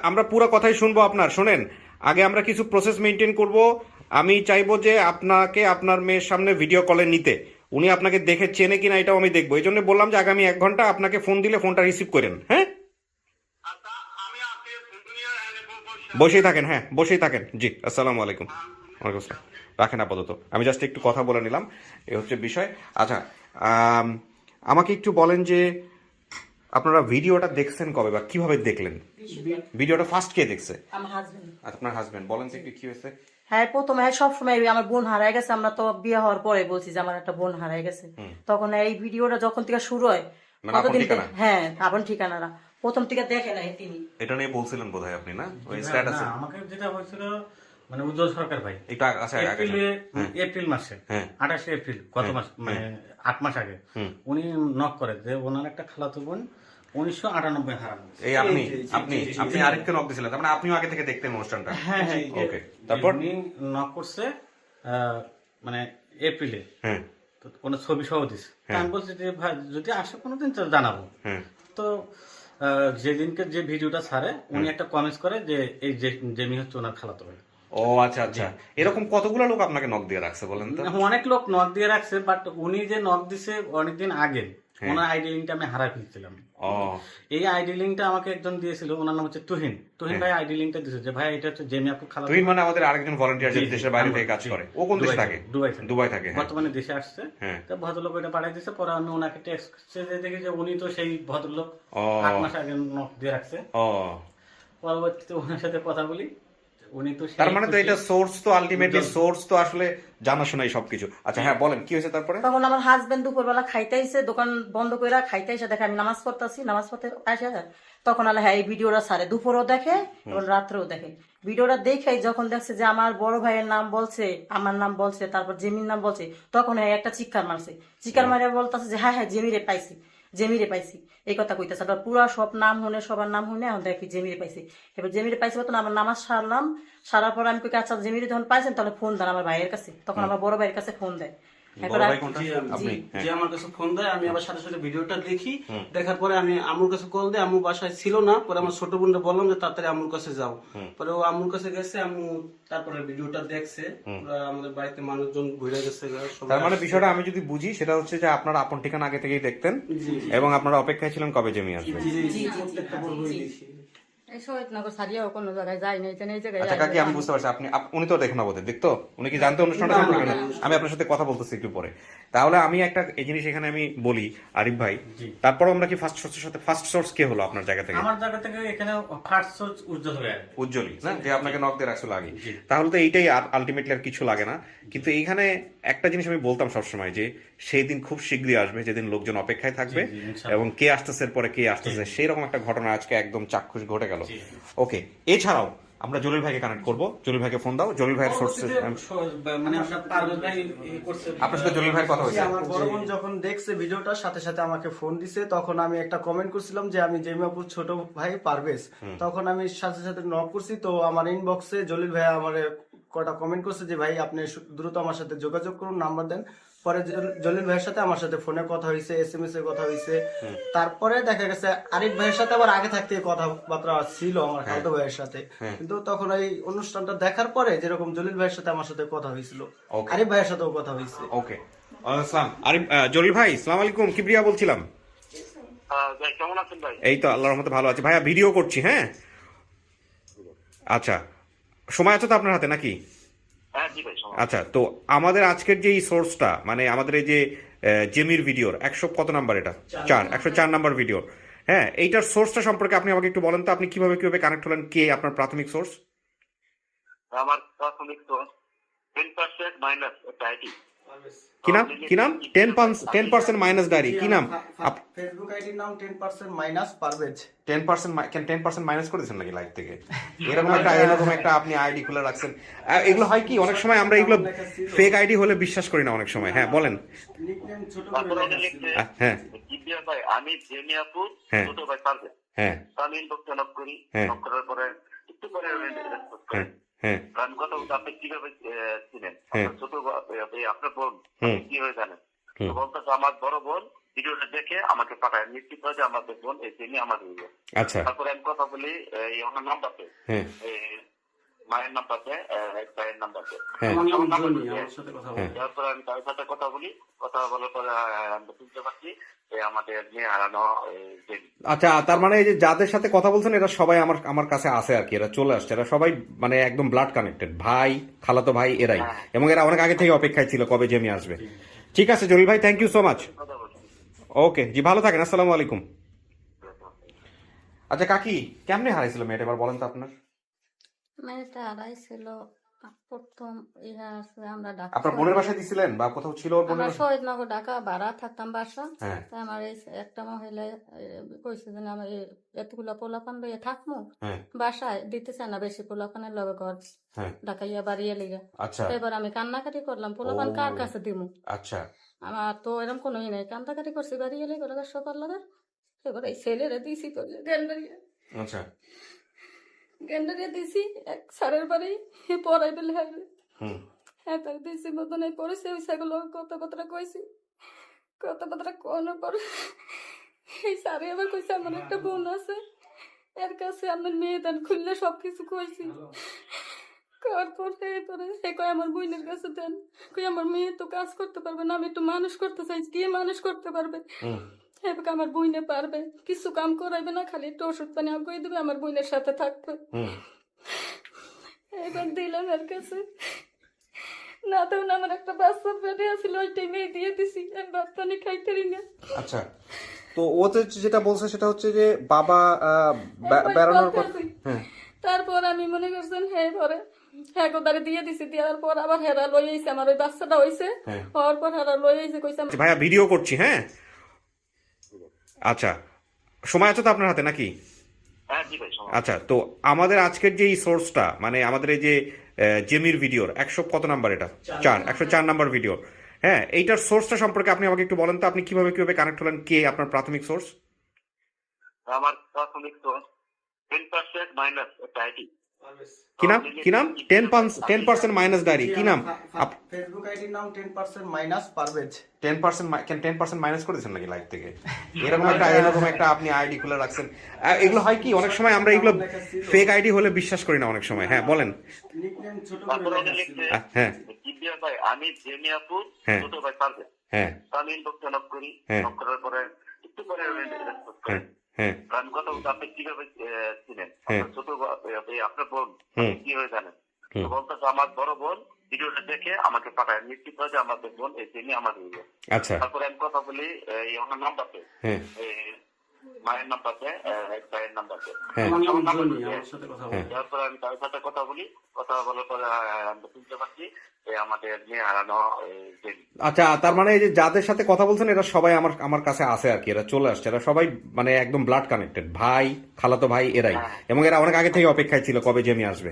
আমরা পুরো কথাই শুনবো আপনার। শোনেন, আগে আমরা কিছু প্রসেস মেনটেন করব। আমি চাইবো যে আপনাকে আপনার মেয়ের সামনে ভিডিও কলে নিতে, উনি আপনাকে দেখে চেনে কিনা এটাও আমি দেখবো। এই জন্য বললাম যে আগামী 1 ঘন্টা আপনাকে ফোন দিলে ফোনটা রিসিভ করেন, হ্যাঁ?
আচ্ছা আমি আজকে দুনিয়া
বসেই থাকেন, হ্যাঁ বসেই থাকেন। জি, আসসালামু আলাইকুম। ওয়ালাইকুম আসসালাম। রাখেন আপাতত, আমি জাস্ট একটু কথা বলে নিলাম, এ হচ্ছে বিষয়। আচ্ছা আমাকে একটু বলেন যে আপনারা ভিডিওটা দেখছেন কবে বা কিভাবে দেখলেন? ভিডিওটা ফার্স্ট কে দেখছে?
আমার হাজবেন্ড।
আপনার হাজবেন্ড। বলেন তো একটু কি হয়েছে?
হ্যাঁ, প্রথমে সবসময় আমার বোন হারায় গেছে, আমরা তো বিয়ে হওয়ার পরে বলছি যে আমার একটা বোন হারায় গেছে। তখন এই ভিডিওটা যখন থেকে শুরু হয়,
মানে আপন
কতদিন
ঠিকানা?
হ্যাঁ আপন ঠিকানারা প্রথম থেকে দেখে নাই তিনি।
এটা নিয়ে বলছিলেন বোধহয় আপনি, না? ওই স্ট্যাটাসে
আমাকে যেটা হয়েছিল মানে উজ্জ্বল সরকার ভাই
একটু আচ্ছা আগে
এপ্রিল মাসে,
হ্যাঁ।
28 এপ্রিল গত মাস, মানে 8 মাস আগে উনি নক করে যে ওনার একটা খালাতো বোন 1998 হারানো গেছে।
এই আপনি আরেককে নক দিছিলেন, তার মানে আপনিও আগে থেকে দেখতেন অনুষ্ঠানটা?
হ্যাঁ হ্যাঁ,
ওকে। তারপর
উনি নক করছে মানে এপ্রিলে,
হ্যাঁ
তো কোনো ছবি সহ দিছে। আমি বলছি যে ভাই যদি আসে কোনোদিন তো জানাবো।
হ্যাঁ
তো যেদিনকে যে ভিডিওটা ছাড়ে উনি একটা কমেন্টস করে যে এই যে জেমি হচ্ছে ওনার খালাতো ভাই।
ও আচ্ছা আচ্ছা, এরকম কতগুলো লোক আপনাকে নক দিয়ে রাখছে বলেন তো?
অনেক লোক নক দিয়ে রাখছে, বাট উনি যে নক দিছে অনেকদিন আগে, ওনার আইডি লিঙ্কটা আমি হারাই ফেলছিলাম।
ও
এই আইডি লিঙ্কটা আমাকে একজন দিয়েছিল, ওনার নাম হচ্ছে তুহিন ভাই আইডি লিঙ্কটা দিয়েছে যে ভাই এটা হচ্ছে জেমি আপু খালাতো।
তুই মানে আমাদের আরেকজন ভলান্টিয়ার যে দেশের বাইরে থেকে কাজ করে, ও কোন দেশে থাকে? দুবাই থাকে। হ্যাঁ।
বর্তমানে দেশে আসছে।
হ্যাঁ।
তো ভদ্রলোক ওটা পাঠিয়ে দিয়েছে, পরে আমি ওনাকে টেক্সটে দেখি যে উনি তো সেই ভদ্রলোক,
ও
8 মাস আগে নক দিয়ে রাখছে।
ও
পরবর্তীতে ওনার সাথে কথা বলি, উনি তো
তার মানে তো এটা সোর্স তো আলটিমেটলি সোর্স তো আসলে জানাশোনাই সবকিছু। আচ্ছা হ্যাঁ বলেন কি হয়েছে তারপরে?
তখন আমার হাজবেন্ড দুপুরবেলা খাইতে আইসে, দোকান বন্ধ করে খাইতে এসে দেখে আমি নামাজ পড়তেছি, নামাজ পড়তে আসে তখন আল্লাহ হ্যাঁ এই ভিডিওটা ছাড়ে, দুপুরও দেখে এবং রাত্রেও দেখে। ভিডিওটা দেখে যখন দেখছে যে আমার বড় ভাইয়ের নাম বলছে, আমার নাম বলছে, তারপর জেমির নাম বলছে, তখন হ্যাঁ একটা চিৎকার মারছে। চিৎকার মারে বলতেছে যে হ্যাঁ হ্যাঁ জেমিরে পাইছি এই কথা কইতেছে। তারপর পুরা সব নাম শুনে, সবার নাম শুনে এখন দেখি জেমিরে পাইছি। এবার জেমিরে পাইছি তখন আমার নামাজ সারার পর আমি কই আচ্ছা জেমিরে যখন পাইছেন তাহলে ফোন দেন আমার ভাইয়ের কাছে। তখন আমার বড় ভাইয়ের কাছে ফোন দেয়।
বড় ভাই কোনটা? আপনি?
যে আমার কাছে ফোন দেয়, আমি আবার সাথে সাথে ভিডিওটা দেখি, দেখার পরে আমি আম্মুর কাছে কল দিই, আম্মু বাসায় ছিল না। পরে আমার ছোট বোনটা বললাম যে তাড়াতাড়ি আম্মুর কাছে যাও। পরে ও আম্মুর কাছে গেছে, আম্মু তারপরে ভিডিওটা দেখছে, পুরো আমাদের বাড়িতে মানুষজন ঘুরে গেছে।
তার মানে বিষয়টা আমি যদি বুঝি সেটা হচ্ছে যে আপনারা আপন ঠিকানা আগে থেকেই দেখতেন এবং আপনারা অপেক্ষায় ছিলেন কবে জেমি আসবে।
এই শহীদনগর ছাড়িয়েও কোনো জায়গায় যাই নাই, এই জায়গায়
আচ্ছা কাকি, আমি বুঝতে পারছি উনি তো দেখুন না বোধহয়, দেখতো উনি কি জানতো অনুষ্ঠানটা
না,
সম্পর্কে?
না,
না,
না।
আমি আপনার সাথে কথা বলতেছি একটু পরে। তাহলে আমি একটা এই জিনিস এখানে আমি বলি আরিফ ভাই,
জি।
তারপরও আমরা কি ফার্স্ট সোর্সের সাথে ফার্স্ট সোর্স কে হলো আপনার জায়গা থেকে?
আমার জায়গা থেকে এখানে ফার্স্ট সোর্স উজ্জ্বল হয়ে আসবে।
উজ্জ্বলী না, যে আপনাকে নক দিয়ে রাখছিল আগে।
জি।
তাহলে তো এইটাই আলটিমেটলি আর কিছু লাগে না। কিন্তু এইখানে একটা জিনিস আমি বলতাম সবসময় যে সেই দিন খুব শীঘ্রই আসবে যেদিন লোকজন অপেক্ষায় থাকবে,
জি, ইনশাআল্লাহ।
এবং কে আসতেছে এর পরে কে আসতেছে সেই রকম একটা ঘটনা আজকে একদম চাক্ষুষ ঘটে গেল।
জি।
ওকে, এছাড়াও আমরা জলিল ভাইকে কানেক্ট করব। জলিল ভাইকে ফোন দাও। জলিল ভাইয়ের সোর্স,
মানে আপনার পারভেজ ভাই করছে।
আপনার সাথে জলিল ভাইয়ের কথা হয়েছে?
আমার বড় বোন যখন দেখছে ভিডিওটার সাথে সাথে আমাকে ফোন দিছে, তখন আমি একটা কমেন্ট করছিলাম যে আমি জেমিয়াপুর ছোট ভাই পারভেজ। তখন আমি সাথে সাথে নক করছি, তো আমার ইনবক্সে জলিল ভাই আমার কটা কমেন্ট করছে যে ভাই আপনি দ্রুত আমার সাথে যোগাযোগ করুন, নাম্বার দেন। পরে জলিল ভাইয়ের সাথে আমার সাথে ফোনে কথা হয়েছে, SMS এ কথা হয়েছে। তারপরে দেখা গেছে আরিফ ভাইয়ের সাথে আবার আগে থাকতে কথাবার্তা ছিল আমার খালতো ভাইয়ের সাথে, কিন্তু তখন এই অনুষ্ঠানটা দেখার পরে যেরকম জলিল ভাইয়ের সাথে আমার সাথে কথা হয়েছিল,
Okay.
আরিফ ভাইয়ের সাথেও কথা হয়েছে।
ওকে, আসসালাম আরিফ, জলিল ভাই সালাম আলাইকুম, কিবরিয়া বলছিলাম।
ভাই কেমন আছেন ভাই?
এই তো আল্লাহর রহমতে ভালো আছে ভাইয়া, ভিডিও করছি। হ্যাঁ আচ্ছা, সময় আছে তো আপনার হাতে নাকি?
হ্যাঁ জি ভাই।
আচ্ছা, তো আমাদের আজকের যে সোর্সটা, মানে আমাদের এই যে জেমির ভিডিওর 100 কত নাম্বার, এটা 104 নাম্বার ভিডিওর, হ্যাঁ, এইটার সোর্সটা সম্পর্কে আপনি আমাকে একটু বলেন তো, আপনি কিভাবে কানেক্ট হলেন, কে আপনার প্রাথমিক সোর্স?
আমার প্রাথমিক তো 10% মাইনাস একটা আইডি।
কি নাম 10% মাইনাস ডায়েরি, কি নাম?
ফেসবুক আইডির নাম 10% মাইনাস পারভেজ।
10% মাইনাস করে দিয়েছেন নাকি লাইভ থেকে? এরকম একটা আপনি আইডি খুলে রাখছেন। এগুলো হয় কি, অনেক সময় আমরা এগুলো ফেক আইডি হলে বিশ্বাস করি না অনেক সময়। হ্যাঁ বলেন।
নিকনেম ছোট
তারপরে
করে
লিখছে
হ্যাঁ
কিবিয়া ভাই আমি জেমিয়াপুর
হ্যাঁ।
ছোট ভাই পারবে।
হ্যাঁ
আমি ইনবক্সে নক করি,
হ্যাঁ।
নক করার পরে একটু পরে রেসপন্স করে।
হ্যাঁ হ্যাঁ
আমি কথা বলতে আপনি কিভাবে চিনেন?
হ্যাঁ।
আপনার ছোট আপনার বোন
হুম।
কিভাবে জানেন?
হুম।
তো বলতেছে আমার বড় বোন ভিডিওটা দেখে আমাকে পাঠায়, নিশ্চিত হয় যে আমাদের বোন এই জেমি আমার ভিডিও।
আচ্ছা
তারপরে আমি কথা বলি এই আমার নাম্বারতে,
হ্যাঁ
মায়ের নাম্বারতে, এক ভাইয়ের নাম্বারতে।
হ্যাঁ
আমার নাম
নাম্বার
জনি,
দিয়ে-
আমার সাথে কথা
হ্যাঁ।
বলে।
তারপরে আমি তার সাথে কথা বলি, কথা বলার পরে আমরা শুনতে পাচ্ছি আমাদের মেয়ে হারানো জেমি।
আচ্ছা, তার মানে এই যে যাদের সাথে কথা বলছেন এরা সবাই আমার কাছে আসে আর কি, এরা চলে আসছে, এরা সবাই মানে একদম ব্লাড কানেক্টেড, ভাই খালাতো ভাই এরাই, এবং এরা অনেক আগে থেকে অপেক্ষায় ছিল কবে জেমি আসবে। ঠিক আছে জলিল ভাই, থ্যাংক ইউ সো মাচ।
কথা বলছি।
ওকে জি, ভালো থাকেন, আসসালামু আলাইকুম। আচ্ছা কাকি, কেমনে হারাইছিল মেয়েটা এবার বলেন তো আপনার?
মেয়েটা হারাইছিল প্রথম ইহা আছে, আমরা
আপনার বোনের বাসায় দিছিলেন বা কোথাও ছিল ওর বোনের
আমরা
বাসায়?
শহীদনগর ঢাকা ভাড়া থাকতাম বাসা।
হ্যাঁ
তা আমার এই একটা মহিলা কইছে যে আমার এতগুলা পোলাপান লইয়া থাকমু
হ্যাঁ
বাসায়, দিতেছে না বেশি পোলাপানের লগে ঘর
হ্যাঁ
ঢাকাইয়া বাড়িয়ে লিগা।
আচ্ছা
এবার আমি কান্নাকাটি করলাম, পোলাপান কার কাছে দিমু,
আচ্ছা
আমার তো এরকম কোনো ই নাই, কান্নাকাটি করছি বাড়িয়ে লিগা ওরা সবার লগে। এবার এই ছেলেরা দিছি তো গেন্ডারিয়া
আচ্ছা
গেন্ডারিয়া দিছি এক সারের বাড়ি পড়াই বেলে হবে।
হুম
হ্যাঁ তাই দিছি মতন এই পড়েছে, ওই সেগুলো কথাবার্তা কইছি, কথাবার্তা কোয়ানোর পর এই সারে আবার কইছে আমার একটা বোন আছে, এর কাছে আমার মেয়ে দেন খুললে সবকিছু কইছি। করার পর এরপরে সে কয় আমার বোনের কাছে দেন, কই আমার মেয়ে তো কাজ করতে পারবে না, আমি একটু মানুষ করতে চাইছি, কে মানুষ করতে পারবে?
হুম
এবার আমার বইনে পারবে, কিছু কাম করাইবে না, খালি একটু ওষুধ পানি আগুয়ে দেবে, আমার বোনের সাথে থাকবে।
হুম
এবার দিলাম এর কাছে, না তখন আমার একটা বাচ্চা পেটে আছিল, ওইটাই মেয়ে দিয়ে দিছি, আমি ভাত পানি খাইতে পারি না।
আচ্ছা, তো ওতে যেটা বলছে সেটা হচ্ছে যে বাবা
এরপর
বেড়ানোর পর,
বলতেছি।
হ্যাঁ
তারপর আমি মনে করছেন হ্যাঁ পরে হ্যাঁ গোদারে দিয়ে দিছি, দেওয়ার পর আবার হেরা লই আইছে, আমার ওই বাচ্চাটা হইছে,
হ্যাঁ।
হওয়ার পর হেরা লই আইছে, কইছে
আচ্ছা, ভাইয়া ভিডিও করছি। হ্যাঁ আচ্ছা, সময় আছে তো আপনার হাতে নাকি?
হ্যাঁ জি ভাই।
আচ্ছা, তো আমাদের আজকের যে সোর্সটা, মানে আমাদের এই যে জেমির ভিডিওর 100 কত নাম্বার, এটা 104 নাম্বার ভিডিও, হ্যাঁ, এইটার সোর্সটা সম্পর্কে আপনি আমাকে একটু বলেন তো, আপনি কিভাবে কানেক্ট হলেন, কে আপনার প্রাথমিক সোর্স?
আমার প্রাথমিক তো 10% মাইনাস একটা আইডি।
কি নাম 10% মাইনাস ডায়েরি, কি নাম?
ফেসবুক আইডির নাম 10% মাইনাস পারভেজ।
10% মাইনাস করে দিয়েছেন নাকি লাইভ থেকে? এরকম একটা আপনি আইডি খুলে রাখছেন। এগুলো হয় কি, অনেক সময় আমরা এগুলো ফেক আইডি হলে বিশ্বাস করি না অনেক সময়। হ্যাঁ বলেন।
নিকনেম ছোট করে
তারপরে
লেখা
লিখছে
ছিল।
হ্যাঁ
কিবিয়া ভাই আমি জেমিয়াপুর
হ্যাঁ।
ছোট ভাই পারবে।
হ্যাঁ
আমি ইনবক্সে নক করি,
হ্যাঁ।
নক করার পরে একটু পরে রেসপন্স করে।
হ্যাঁ হ্যাঁ
আমি কথা বলতে আপনি কিভাবে ছিলেন
হ্যাঁ।
আপনার ছোট আপনার বোন
হুম।
কি হয়ে জানেন
হুম।
তো বলতেছে আমার বড় বোন ভিডিওটা দেখে আমাকে পাঠায় নিশ্চিত হয় যে আমাদের বোন এই জন্য আমার হইলো।
আচ্ছা
তারপরে আমি কথা বলি এই আমার নাম্বারতে
হ্যাঁ
মায়ের নাম্বারতে ভাইয়ের নাম্বারতে
হ্যাঁ
আমার নাম
আমার নাম্বার
জনি,
দিয়ে
আমার সাথে কথা
হ্যাঁ।
বলে।
তারপরে আমি তার সাথে কথা বলি, কথা বলার পরে আমরা শুনতে পাচ্ছি আমাদের মেয়ে হারানো জেনি।
আচ্ছা তার মানে এই যে যাদের সাথে কথা বলছেন এরা সবাই আমার আমার কাছে আছে আর কি, এরা চলে আসছে, এরা সবাই মানে একদম ব্লাড কানেক্টেড, ভাই খালাতো ভাই এরাই, এবং এরা অনেক আগে থেকে অপেক্ষায় ছিল কবে জেমি আসবে।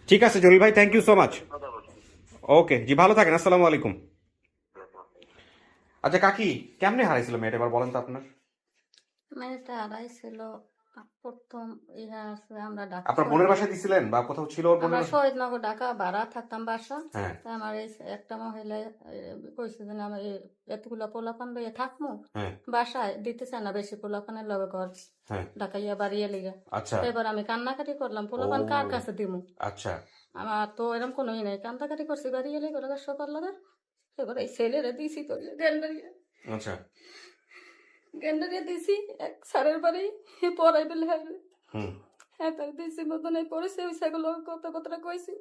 ঠিক আছে জলিল ভাই, থ্যাংক ইউ সো মাচ।
কথা বলছি।
ওকে জি, ভালো থাকেন, আসসালামু আলাইকুম। আচ্ছা কাকি, কেমনে হারাইছিল মেয়েটা এবার বলেন তো আপনার?
মেয়েটা হারাইছিল প্রথম ইহা আছে আমরা ঢাকা
আপনার বোনের বাসায় দিছিলেন বা কোথাও ছিল ওর বোনের
আমরা
বাসায়?
শহীদনগর ঢাকা ভাড়া থাকতাম বাসা।
হ্যাঁ
তা আমার এই একটা মহিলা কইছে যে আমার এতগুলা পোলাপান লইয়া থাকমু
হ্যাঁ
বাসায় দিতে চায় না, বেশি পোলাপানের লগে ঘর
হ্যাঁ
ঢাকাইয়া বাড়িয়ে লিগা।
আচ্ছা
এবার আমি কান্নাকাটি করলাম, পোলাপান
ও।
কার কাছে দিমু,
আচ্ছা
আমার তো এরকম কোনো ই নাই, কান্দাকাটি করছি বাড়িয়ে লিগা ওরা সবার লগে। এবার এই ছেলেরা দিছি তো গেন্ডারিয়া
আচ্ছা
গেন্ডারিয়া দিছি এক স্যারের বাড়ি পড়াই বেলে
হুম
হ্যাঁ তার দিছি মতন এই পড়েছে ওই সেগুলো কথা কইছি,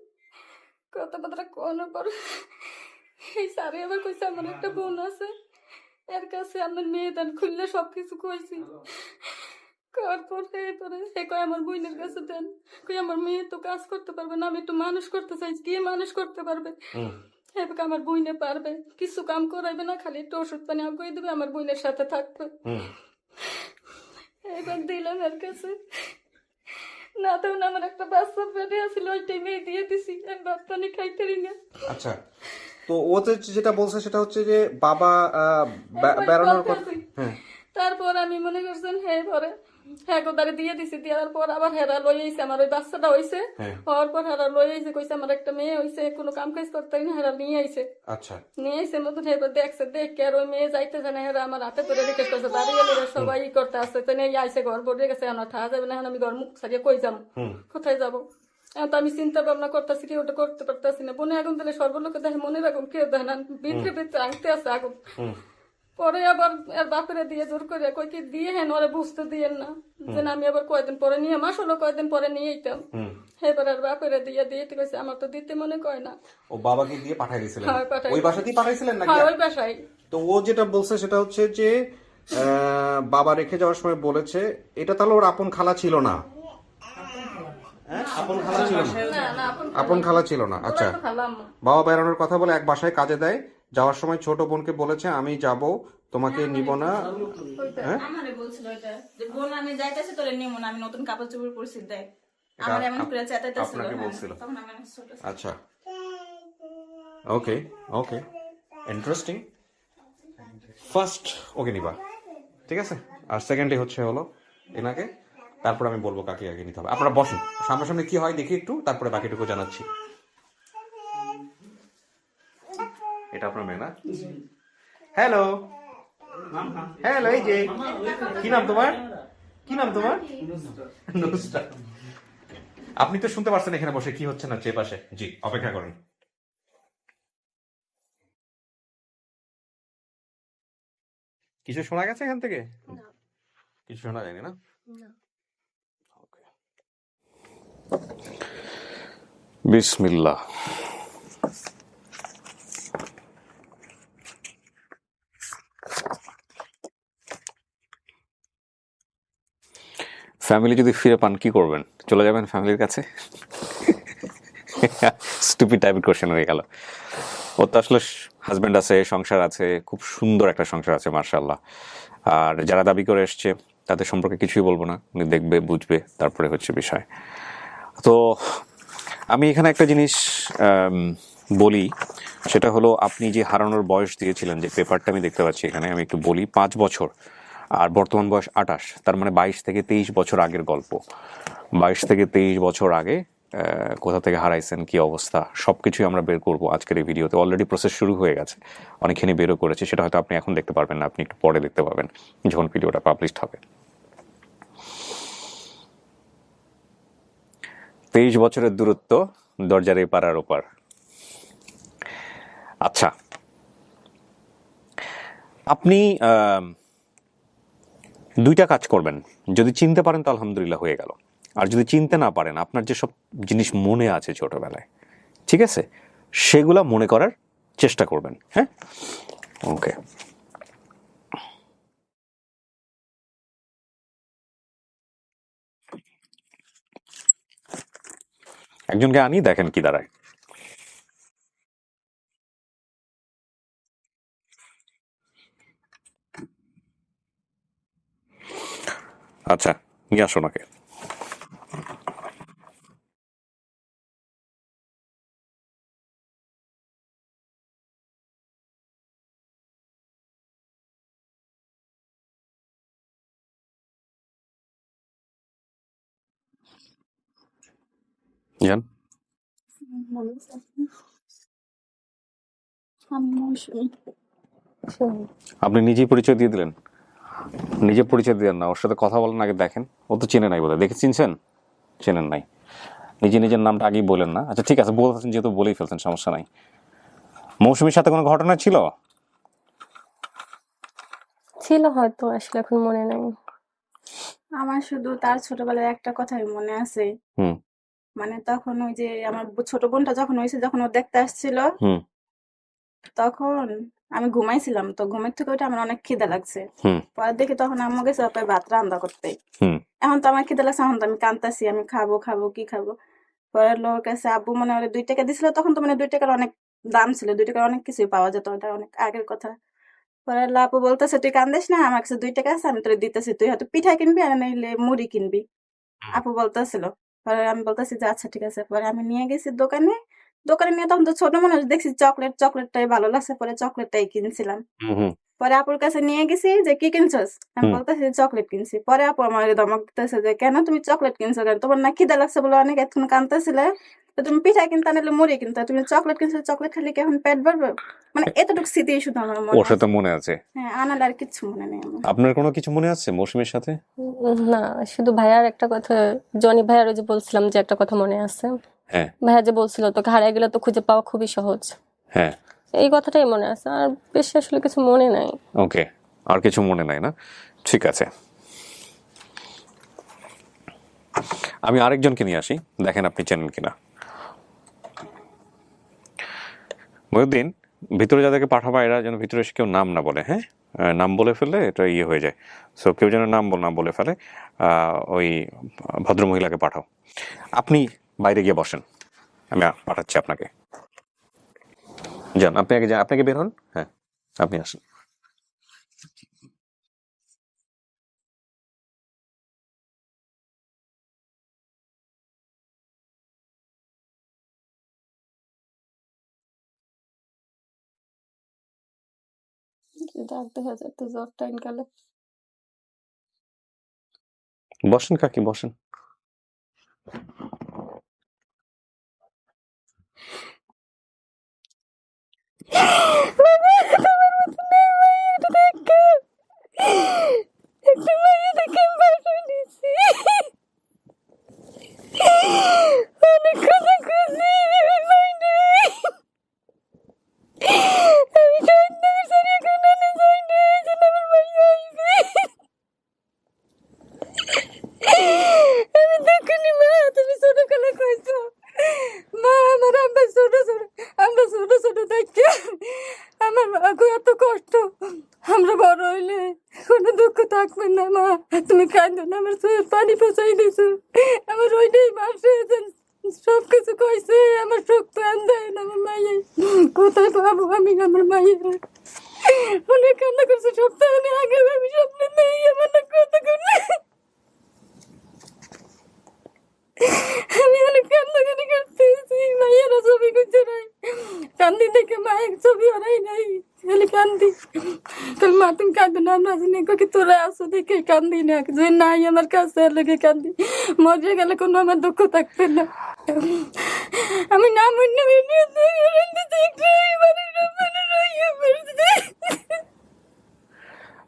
কথা কোনের পর এই স্যারে আবার কইছে আমার একটা বোন আছে, এর কাছে আমার মেয়ে দান খুললে সবকিছু কইছি। করার পরে এরপরে সে কয় আমার বোনের কাছে দেন, কই আমার মেয়ে তো কাজ করতে পারবে না, আমি একটু মানুষ করতে চাইছি, কে মানুষ করতে পারবে?
হুম
এবার আমার বইনে পারবে, কিছু কাম করাইবে না, খালি একটু ওষুধ পানি আগুয়ে দেবে, আমার বোনের সাথে থাকবে।
হুম
এবার দিলাম এর কাছে, না তো আমার একটা বাচ্চা পেটে আসলে ওইটাই মেয়ে দিয়ে দিছি, আমি ভাত পানি খাইতে না।
আচ্ছা তো ও যেটা বলছে সেটা হচ্ছে যে বাবা
এরপর
বেড়ানোর
বলতে
কথা।
আছি।
হ্যাঁ
তারপর আমি মনে করছেন হ্যাঁ পরে হ্যাঁ গোদারে দিয়ে দিছি, দেওয়ার পর আবার হেরা লই আইছে, আমার ওই বাচ্চাটা হইছে
হ্যাঁ
হওয়ার পর হেরা লই আইছে, কইছে আমার একটা মেয়ে হইছে, কোনো কাম কাজ করতে না, হেরা নিয়ে আইছে।
আচ্ছা
নিয়ে আইছে মতন হেবার দেখছে, দেখে আর ওই মেয়ে যাইতে জানে, হেরা আমার হাতে ধরে রেখে করছে, দাঁড়িয়ে এলে সবাই ই করতে আসছে, তো নিয়ে আইসে ঘর ভরে গেছে, আমার থাকা যাবে না, এখন আমি ঘর মুখ ছাড়িয়ে কই যাবো,
হুম
কোথায় যাবো? এখন তো আমি চিন্তা ভাবনা করতেছি কি ওটা করতে পারতেছি না, বনে আগুন দিলে সর্বলোকে দেখে, মনের আগুন কেউ দেখে না, ভিতরে ভিতরে আনতে আছে আগুন।
হুম
পরে আবার এর বাপেরে দিয়ে জোর করে কই কি দিয়ে হেন ওরে বুঝতে দিয়েন না, যে না আমি আবার কয়দিন পরে নিয়ে মাস হলো কয়দিন পরে নিয়ে যেতাম।
হুম
এবার আর বাপেরে দিয়ে কইছে আমার তো দিতে মনে কয় না।
ও বাবাকে দিয়ে পাঠাই দিয়েছিলেন?
হ্যাঁ, পাঠাই
ওই বাসাতেই পাঠাইছিলেন নাকি?
হ্যাঁ ওই বাসায়।
তো ও যেটা বলছে সেটা হচ্ছে যে বাবা রেখে যাওয়ার সময় বলেছে এটা তাহলে ওর আপন খালা ছিল না? হ্যাঁ আপন খালা ছিল না?
না না
আপন খালা ছিল না। আচ্ছা
খালাম
বাবা বেড়ানোর কথা বলে এক বাসায় কাজে দেয়, যাওয়ার সময় ছোট বোনকে বলেছে আমি যাব, তোমাকে নিব না। হ্যাঁ
আমারে বলছিল এটা যে বোন আমি যাইতেছি তোরে নিমু না, আমি নতুন কাপড় চোপড় পরছি দেখ, আমার এমন করে চেতাইতেছিল।
আপনাকে বলছিল?
তখন আমি অনেক ছোট ছিলাম।
আচ্ছা ওকে ওকে ইন্টারেস্টিং। ফার্স্ট ওকে নিবা, ঠিক আছে, আর সেকেন্ডলি হচ্ছে হলো এনাকে, তারপর আমি বলবো কাকে আগে নিতে হবে। আপনারা বসুন, সামনাসামনি কি হয় দেখি একটু, তারপরে বাকিটুকু জানাচ্ছি। এটা আপনার মেয়ে না? হ্যালো হ্যালো, এই যে কি নাম তোমার? কি নাম তোমার? নুসরা। আপনি তো শুনতে পারছেন এখানে বসে কি হচ্ছে না চেয়ে পাশে। জি অপেক্ষা করেন। কিছু শোনা গেছে এখান থেকে? কিছু শোনা যায়নি না? বিসমিল্লাহ। ফ্যামিলি যদি ফিরে পান কি করবেন? চলে যাবেন ফ্যামিলির কাছে? স্টুপিড টাইপের কোশ্চেন হয়ে গেল। ওর তো আসলে হাজব্যান্ড আছে, সংসার আছে, খুব সুন্দর একটা সংসার আছে মাশাআল্লাহ। আর যারা দাবি করে এসছে তাদের সম্পর্কে কিছুই বলবো না, উনি দেখবে বুঝবে তারপরে হচ্ছে বিষয়। তো আমি এখানে একটা জিনিস বলি, সেটা হলো আপনি যে হারানোর বয়স দিয়েছিলেন, যে পেপারটা আমি দেখতে পাচ্ছি এখানে, আমি একটু বলি 5 বছর আর বর্তমান বয়স 28, তার মানে 22 থেকে 23 বছর আগের গল্প। 22 থেকে 23 বছর আগে কোথা থেকে হারাইছেন, কি অবস্থা, সব কিছুই আমরা বের করবো আজকের এই ভিডিওতে। অলরেডি প্রসেস শুরু হয়ে গেছে, অনেকখানি বেরও করেছে, সেটা হয়তো আপনি এখন দেখতে পারবেন না, আপনি একটু পরে দেখতে পাবেন যখন ভিডিওটা পাবলিশড হবে। 23 বছরের দূরত্ব, দরজার এপার আর ওপার। আচ্ছা আপনি দুইটা কাজ করবেন, যদি চিনতে পারেন তো আলহামদুলিল্লাহ হয়ে গেল, আর যদি চিনতে না পারেন আপনার যে সব জিনিস মনে আছে ছোটবেলায়, ঠিক আছে, সেগুলা মনে করার চেষ্টা করবেন। হ্যাঁ, ওকে। একজনকে আনি, দেখেন কি দাঁড়ায়। আচ্ছা, নিয়ে আসো ওনাকে। যান। আপনি নিজেই পরিচয় দিয়ে দিলেন? নিজে পরিচয় দিলেন না, ওর সাথে কথা বলেন আগে, দেখেন। ও তো চেনে নাই বোধহয়, দেখে চিনছেন? চেনেন নাই, নিজে নিজের নামটা আগেই বলেন না। আচ্ছা ঠিক আছে, বলতেছেন যেহেতু বলেই ফেলছেন, সমস্যা নাই। মৌসুমীর সাথে কোনো ঘটনা ছিল?
ছিল হয়তো, আসলে এখন মনে নাই।
আমার শুধু তার ছোটবেলার একটা কথাই মনে আছে।
হুম
মানে তখন ওই যে আমার ছোট বোনটা যখন হয়েছে, যখন ও দেখতে আসছিল,
হুম
তখন আমি ঘুমাইছিলাম, তো ঘুমের থেকে ওইটা আমার অনেক খিদে লাগছে।
হুম
পরে দেখি তখন আম্মু গেছে ওপারে ভাত রান্না করতে।
হুম
এখন তো আমার খিদে লাগছে, এখন তো আমি কাঁদতাছি, আমি খাবো খাবো কি খাবো। পরে লোক কাছে আব্বু মনে হয় 2 টাকা দিছিল, তখন তো মানে 2 টাকার অনেক দাম ছিল, 2 টাকার অনেক কিছুই পাওয়া যেত, ওটা অনেক আগের কথা। পরে আপু বলতেছে তুই কান্দিস না, আমার কাছে 2 টাকা আছে, আমি তোরে দিতেছি, তুই হয়তো পিঠা কিনবি আর নাইলে মুড়ি কিনবি, আপু বলতেছিল। পরে আমি বলতেছি যে আচ্ছা ঠিক আছে। পরে আমি নিয়ে গেছি দোকানে, দোকানে নিয়ে তখন তো ছোট মানুষ, দেখছি চকলেটটাই ভালো লাগছে, পরে চকলেটটাই কিনছিলাম।
হুম
পরে আপুর কাছে নিয়ে গেছি যে কি কিনছস, আমি
হুম।
বলতেছি চকলেট কিনছি। পরে আপু আমার ধমক দিতেছে যে কেন তুমি চকলেট কিনছো কেন, তোমার না খিদা লাগছে বলে অনেক এতক্ষণ কাঁদতেছিলে, তো তুমি পিঠা কিনতে নাহলে মুড়ি কিনতে, তুমি চকলেট কিনছো, চকলেট খেলে কি এখন পেট ভরবে? মানে এতটুকু স্মৃতি শুধু আমার মনে
ওর সাথে
আছে।
মনে আছে?
হ্যাঁ, আনালে আর কিচ্ছু মনে নেই আমার।
আপনার কোনো কিছু মনে আছে মৌসুমীর সাথে?
না, শুধু ভাইয়ার একটা কথা, জনি ভাইয়ার ওই যে বলছিলাম যে একটা কথা মনে আছে।
হ্যাঁ
ভাইয়া যে বলছিল তোকে হারিয়ে গেলে তো খুঁজে পাওয়া খুবই সহজ,
হ্যাঁ,
এই কথাটাই মনে আছে, আর বেশি আসলে কিছু মনে নাই।
ওকে, আর কিছু মনে নাই না? ঠিক আছে, আমি আরেকজনকে নিয়ে আসি, দেখেন আপনি চেনেন কিনা। মহিউদ্দিন, ভিতরে যাদেরকে পাঠাবা এরা যেন ভিতরে এসে কেউ নাম না বলে। হ্যাঁ, নাম বলে ফেললে এটা ইয়ে হয়ে যায়, সো কেউ যেন নাম না বলে ফেলে। ওই ভদ্রমহিলাকে পাঠাও। আপনি বাইরে গিয়ে বসেন, আমি পাঠাচ্ছি আপনাকে। যান, আপনি আগে যান, আপনাকে বের হন। হ্যাঁ, আপনি আসেন।
ডাক দেখা যায় তো জ্বর টাইম গেলে।
বসেন কাকি, বসেন।
আমার মাকে এত কষ্ট, আমরা বড় হইলে কোনো দুঃখ থাকবে না মা, তুমি কাঁদো না, আমার চোখে পানি পচাই দিছো, আমার ওইটাই মাসে সবকিছু কইছে, আমার শক্ত আন্দায় না, আমার মায়ের কোথায় পাবো আমি আমার মায়ের, অনেক কান্না করছে, সপ্তাহে আগে আমি স্বপ্নে নেই আমার না কথা করলে, আমি অনেক কান্নাকাটি করতেছি, মায়েরা ছবি করছে নাই, কান্দি দেখে মায়ের ছবি হারাই নাই, খালি কান্দি, তাহলে মা তুমি কাঁদো না, আমরা জানি কি তোরা আসো দেখে কান্দি না, যে নাই আমার কাছে লেগে কান্দি, মরে গেলে কোনো আমার দুঃখ থাকবে না, আমি না মনে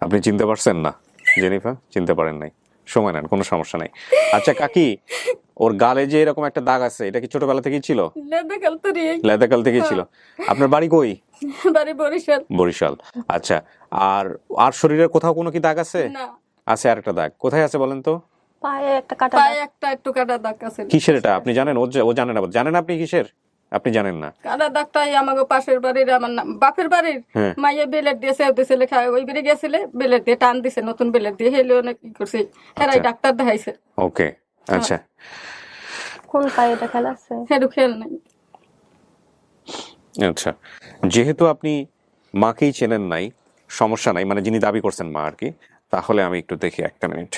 আপনি চিনতে পারছেন না জেনিফা? চিনতে পারেন নাই, সময় নেন, কোনো সমস্যা নাই। আচ্ছা কাকি, ওর গালে যে এরকম একটা দাগ আছে, এটা কি ছোটবেলা থেকেই ছিল? লেদাকাল থেকেই ছিল। আপনার বাড়ি কই?
বাড়ি বরিশাল।
বরিশাল। আচ্ছা, আর আর শরীরের কোথাও কোনো কি দাগ আছে?
না,
আছে আরেকটা দাগ, কোথায় আছে বলেন তো?
পায়ে একটা কাটা
পায়ে একটা একটু কাটা দাগ আছে।
কিসের এটা আপনি জানেন? ও জানে না, জানেন আপনি কিসের? আপনি জানেন না?
কাটা দাগটাই আমাকে পাশের বাড়ির আমার বাপের বাড়ির
হ্যাঁ।
মাইয়ে বেলেট দিয়ে সেও দিছে লেখা ওই বেড়ে গেছিলে বেলেট দিয়ে টান দিছে নতুন বেলেট দিয়ে হেলে অনেক কি করছে এরাই
আচ্ছা।
ডাক্তার দেখাইছে
ওকে, আচ্ছা।
কোন পায়ে এটা খেলা আছে?
হেডু খেয়াল নাই।
আচ্ছা, যেহেতু আপনি মাকেই চেনেন নাই, সমস্যা নাই, মানে যিনি দাবি করছেন মা আর কি, তাহলে আমি একটু দেখি, একটা মিনিট।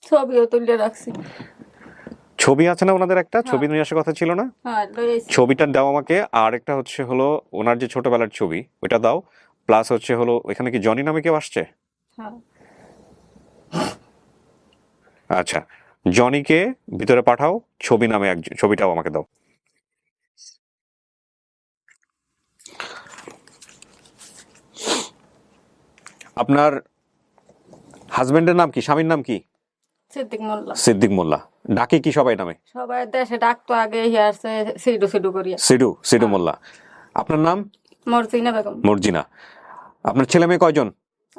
ছবিও তুলে রাখছি।
ছবি আছে না ওনাদের? একটা ছবি নিয়ে আসার কথা ছিল না?
হ্যাঁ লইছি।
ছবিটা দাও আমাকে, আর একটা হচ্ছে হলো ওনার যে ছোটবেলার ছবি ওইটা দাও, প্লাস হচ্ছে হলো এখানে কি জনি নামে কেউ আসছে?
হ্যাঁ
আচ্ছা, জনিকে ভিতরে পাঠাও, ছবি নামে ছবিটাও আমাকে দাও। আপনার হাজবেন্ডের নাম কি, স্বামীর নাম কি?
সিদ্দিক মোল্লা।
সিদ্দিক মোল্লা। ডাকে কি সবাই নামে?
সবাই দেশে ডাকতো আগে হিয়ারছে সিডু সিডু করিয়া।
সিডু মোল্লা। আপনার নাম?
মরজিনা বেগম।
মর্জিনা। আপনার ছেলে মেয়ে কয়জন?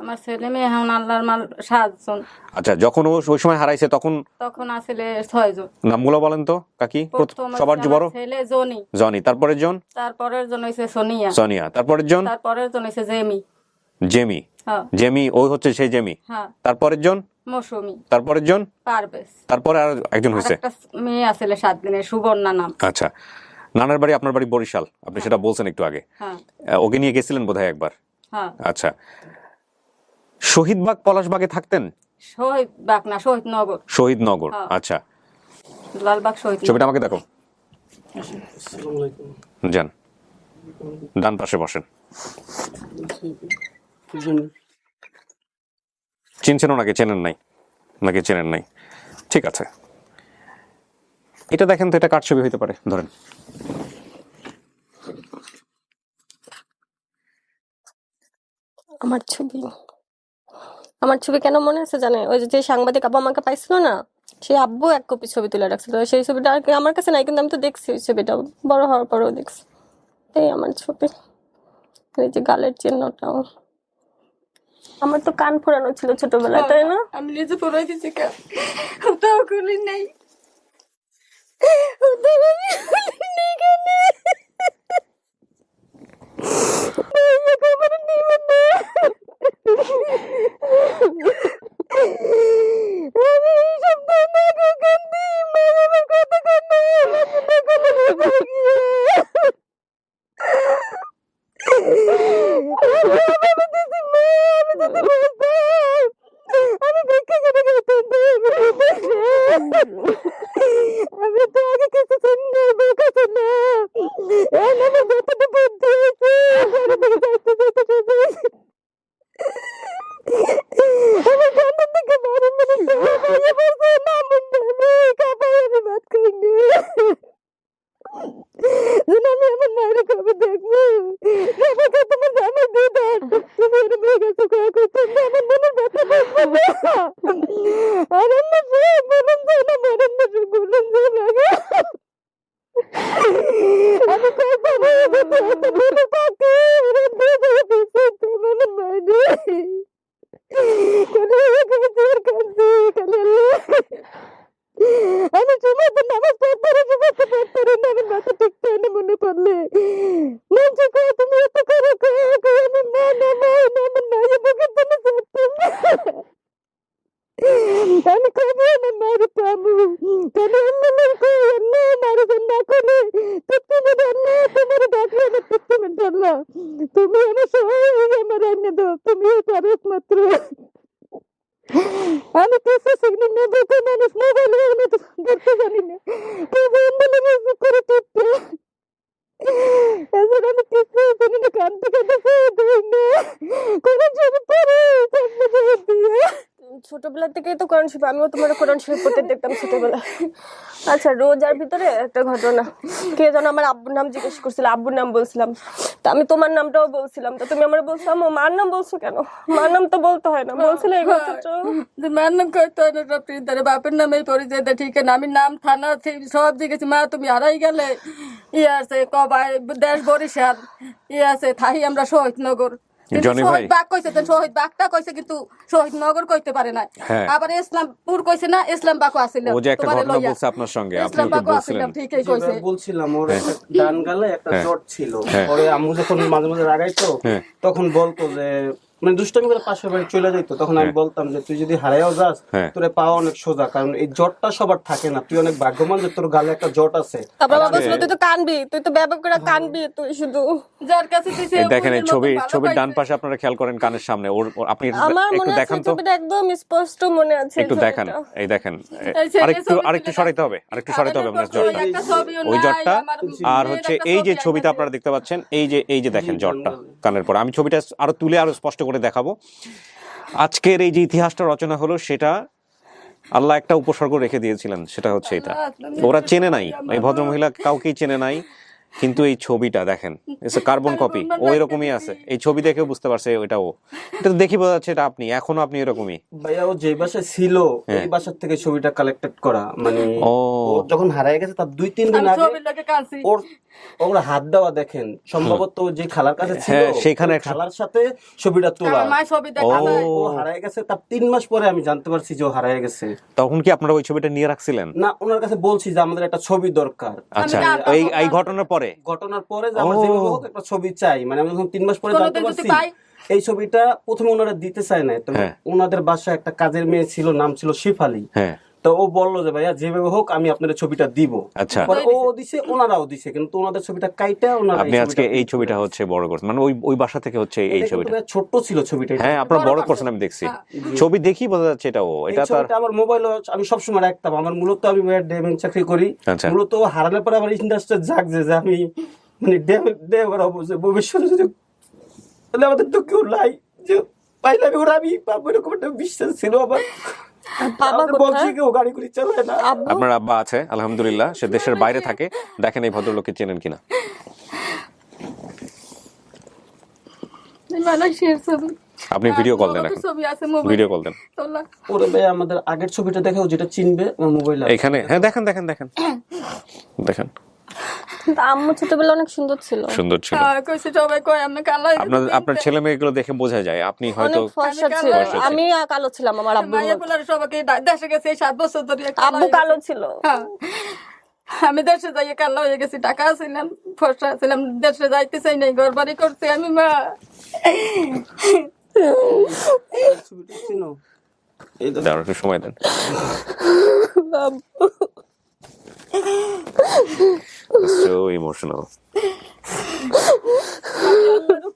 আমার ছেলে মেয়ে এখন আল্লাহর মাল 7 জন।
আচ্ছা, যখন ও ওই সময় হারাইছে তখন
তখন আসলে 6 জন।
নামগুলো বলেন তো কাকি।
প্রথম
সবার
হচ্ছে
বড়
আমার ছেলে জনি।
জনি, তারপরের জন
তারপরের জন হইছে সোনিয়া।
সোনিয়া, তারপরের জন
তারপরের জন হইছে জেমি।
জেমি।
হ্যাঁ
জেমি ওই হচ্ছে সেই জেমি।
হ্যাঁ।
তারপরের জন
মৌসুমি।
তারপরের জন
পারভেজ।
তারপরে আর একজন হয়েছে।
একটা মেয়ে আসলে 7 দিনের সুবর্ণা নাম।
আচ্ছা, নানার বাড়ি আপনার বাড়ি বরিশাল, আপনি সেটা বলছেন একটু আগে।
হ্যাঁ
ওকে নিয়ে গেছিলেন বোধহয় একবার।
হ্যাঁ।
আচ্ছা, শহীদবাগ পলাশবাগে থাকতেন?
শহীদ বাগ না, শহীদ নগর।
শহীদ নগর।
হ্যাঁ।
আচ্ছা,
লালবাগ শহীদ নগর।
ছবিটা আমাকে দেখো।
আসসালামু আলাইকুম।
যান, ডান পাশে বসেন। চিনছেন ওনাকে? চেনেন নাই? ওনাকে চেনেন নাই, ঠিক আছে। এটা দেখেন তো, এটা কার ছবি হইতে পারে? ধরেন।
আমার ছবি, আমার ছবি কেন মনে আছে জানে? ওই যে সাংবাদিক আপু আমাকে পাইছিল না, সেই আব্বু এক কপি ছবি তুলে রাখছিল। সেই ছবিটা আর কি আমার কাছে নাই, কিন্তু আমি তো দেখছি ওই ছবিটা, বড় হওয়ার পরেও দেখছি। এই আমার ছবি, এই যে গালের চিহ্নটাও। আমার তো কান ফোড়ানো ছিল ছোটবেলায়, তাই না?
আমি নিজে পড়াই দিছি কেন? ওটাও খুলি নাই। আমি তো আগে কিছু শুনি বলছি না, আমার যতটা বুদ্ধি হয়েছে আমার জানতে থেকে বড় মনে না মুন্ডে কাপাই আমি বাদ করিনি। আমি আমার মায়ের কবে দেখবো? আমাকে তোমার জামাই দিয়ে দাও, তুমি এর মেয়ে গেছো কয়া করছো না, আমার মনের ব্যথা দেখবো না। আর আমার বলুন যে না মরণ না বলুন যে লাগে আমি কই পাবো এত বলে পাকে ওরা দিয়ে দেবে পিছনে তোমার মাইনে কোন জোর করছে খালি আমি সময় তো নামাজ পড়তে পারি না, আমার মাথা টিকতে না মনে পড়লে মঞ্চে কয়ে তুমি এত করে আমি মা না আমার মায়ের বুকের জন্য করতাম আমি কবে আমার মায়ের পাবো? কেন অন্য মারে না করে তুমি তোমার ডাকলে আমার তুমি ডাল্লা, তুমি আমার সবাই আমার এনে দাও, তুমি পারো মাত্র। আমি কিছু শিখনি না, দেখো মানুষ মোবাইলে আমি তো দেখতে জানি না, কেউ করে টিপতে এছাড়া আমি কিছু জানি না, কান থেকে দেখে দিই না কোনো ছবি পরে দিয়ে।
ছোটবেলা থেকেই তো কোরআন শরীফ, আমিও তোমার কোরআন শরীফ পড়তে দেখতাম ছোটবেলা। আচ্ছা, রোজার ভিতরে একটা ঘটনা, কে যেন আমার আব্বুর নাম জিজ্ঞেস করছিল, আব্বুর নাম বলছিলাম, তা আমি তোমার নামটাও বলছিলাম, তো তুমি আমার বলছো আম্মু মার নাম বলছো কেন? মার নাম তো বলতে হয় না, বলছিলে এই কথাটা।
মার নাম কইতে হয় না, সব বাপের নামেই পরিচয় দেয়, ঠিক আছে। আমি নাম থানা সব জিজ্ঞেস, মা তুমি হারাই গেলে ইয়ে আছে কবাই দেশ বরিশাল, ইয়ে আছে থাই আমরা শহীদনগর, কিন্তু
জনি ভাই
শহীদ বাগ কইছে তো শহীদ বাগটা কইছে কিন্তু শহীদ নগর কইতে পারে না
হ্যাঁ
আবার ইসলামপুর কইছে না ইসলাম বাগও আছিল
ও যে একটা
তোমারে
ঘটনা
লইয়া
বলছে আপনার সঙ্গে আপনি
ইসলাম
ওকে
বাগও
বলছিলেন
আছিল ঠিকই কইছে
বলছিলাম ওর
হ্যাঁ।
একটা ডান গালে একটা
হ্যাঁ।
জট ছিল
হ্যাঁ।
পরে আম্মু যখন মাঝে মাঝে রাগাইতো
হ্যাঁ।
তখন বলতো যে মানে দুষ্টামি করে পাশের বাড়ি চলে যাইতো তখন আমি
হ্যাঁ।
বলতাম যে তুই যদি হারাইও যাস
হ্যাঁ।
তোরে পাওয়া অনেক সোজা কারণ এই জটটা সবার থাকে না তুই অনেক ভাগ্যবান যে তোর গালে একটা জট আছে
তারপর বাবা বলছিল তুই তো কানবি, তুই তো ব্যাপক করে কানবি, তুই শুধু।
যার কাছে তুই
এই দেখেন এই ছবির ডান পাশে আপনারা খেয়াল করেন কানের সামনে আপনি
আমার
একটু
মনে আছে
দেখান তো
ছবিটা একদম স্পষ্ট মনে আছে।
একটু
ছবিটা।
দেখান এই দেখেন
এই যে
আরেকটু সরাইতে হবে আপনার জটটা ওই জটটা আর হচ্ছে এই যে ছবিটা আপনারা দেখতে পাচ্ছেন এই যে দেখেন জটটা কানের পর আমি ছবিটা আরো তুলে আরো স্পষ্ট করে দেখাবো আজকের এই যে ইতিহাসটা রচনা হলো সেটা আল্লাহ একটা উপসর্গ রেখে দিয়েছিলেন সেটা হচ্ছে এটা ওরা চেনে নাই এই ভদ্রমহিলা কাউকেই চেনে নাই কিন্তু এই ছবিটা দেখেন কার্বন কপি ও এরকমই আছে এই ছবি দেখেও বুঝতে পারছে এটা তো দেখি বোঝা যাচ্ছে এটা আপনি এখনো এরকমই
ভাইয়া ও যে বাসায় ছিল
হ্যাঁ।
এই বাসার থেকে ছবিটা কালেক্টেড করা মানে
ও
ও যখন হারিয়ে গেছে তার 2-3 দিন আগে ওর হাত দেওয়া দেখেন সম্ভবত যে খালার কাছে ছিল
হ্যাঁ, সেখানে
ওই খালার সাথে ছবিটা তোলা
ও
ও হারিয়ে গেছে তার 3 মাস পরে আমি জানতে পারছি যে ও হারিয়ে গেছে
তখন কি আপনারা ওই ছবিটা নিয়ে রাখছিলেন
না ওনার কাছে বলছি যে আমাদের একটা ছবি দরকার
আচ্ছা এই ঘটনার পরে
যে আমার যেভাবে হোক একটা ছবি চাই মানে আমি যখন 3 মাস পরে জানতে পারছি এই ছবিটা প্রথমে ওনারা দিতে চায় না তো
হ্যাঁ।
ওনাদের বাসায় একটা কাজের মেয়ে ছিল নাম ছিল শিফালি
হ্যাঁ
তো ও বললো যে ভাইয়া যেভাবে হোক আমি আপনাদের ছবিটা দিব
আচ্ছা
পরে ও দিছে ওনারাও দিছে কিন্তু ওনাদের ছবিটা কাইটা ওনারা
আপনি আজকে এই ছবিটা হচ্ছে বড় করছেন মানে ওই বাসা থেকে হচ্ছে এই ছবিটা
ছোট ছিল ছবিটা
হ্যাঁ আপনারা বড় করছেন আমি দেখছি ছবি দেখি বোঝা যাচ্ছে এটা
এই
এটা তো
ছবিটা আমার মোবাইল আমি সবসময় রাখতাম আমার মূলত আমি ডেমিং চাকরি করি
আচ্ছা।
মূলত হারানোর পরে আমার ইন্ডাস্ট্রি জাগছে যে আমি মানে ডেমের অবশ্যই ভবিষ্যতে যদি তাহলে আমাদের তো কেউ নাই যে পাইলাম ওরা আমি পাবো এরকম একটা বিশ্বাস ছিল আমার
বাবা
আমাদের বলছি কেউ গাড়ি করে চালায় না
আপনার আব্বা আছে আলহামদুলিল্লাহ সে দেশের বাইরে থাকে দেখেন এই ভদ্রলোককে চেনেন কিনা আপনি ভিডিও কল দেন এখন ভিডিও কল দেন
ওরে ভাই আমাদের আগের ছবিটা দেখাও যেটা চিনবে আমার মোবাইল
এখানে হ্যাঁ দেখেন দেখেন
কিন্তু আম্মু ছোটবেলা অনেক সুন্দর ছিল।
সুন্দর ছিল আপনার ছেলে মেয়েগুলো দেখে বোঝা যায় আপনি হয়তো
অনেক ফর্সা ছিল। আমি কালো ছিলাম আমার আব্বুর মতো।
দেশে গেছে 7 বছর ধরে
আব্বু কালো ছিল।
আমি দেশে যাই কালো হয়ে গেছি টাকা ছিলাম ফর্সা ছিলাম দেশে যাইতে চাই নাই ঘর বাড়ি করতে আমি মা
ছবিটা চিনো এই
দাঁড়ান একটু সময় দেন so emotional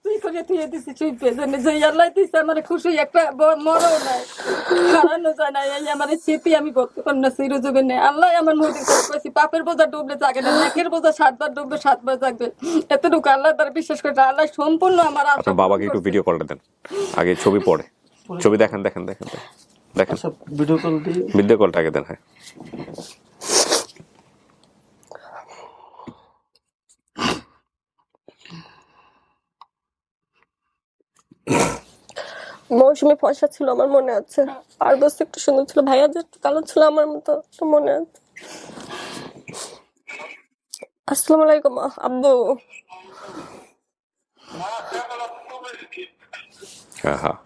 তুই করে তুই দিছি চুপে জানি যে আল্লাহ দিছে আমার খুশি একটা মরও নাই হারানো যায় না এই আমার স্মৃতি আমি বলতে পারি না চিরযুগে নেই আল্লাহ আমার মুদির কইছি পাপের বোঝা ডুবলে জাগে না নাকের বোঝা 7 বার ডুবলে 7 বার জাগবে এতটুকু আল্লাহ তার বিশ্বাস করে আল্লাহ সম্পূর্ণ আমার
আপনার বাবাকে একটু ভিডিও কলটা দেন আগে ছবি পড়ে ছবি দেখেন
সব ভিডিও কল দিয়ে
ভিডিও কলটা আগে দেন হ্যাঁ
মৌসুমি ফর্সা ছিল আমার মনে আছে, আর বস একটু সুন্দর ছিল, ভাইয়া যে একটু কালো ছিল আমার মতো একটু মনে আছে। আসসালামু আলাইকুম আব্বু।
হ্যাঁ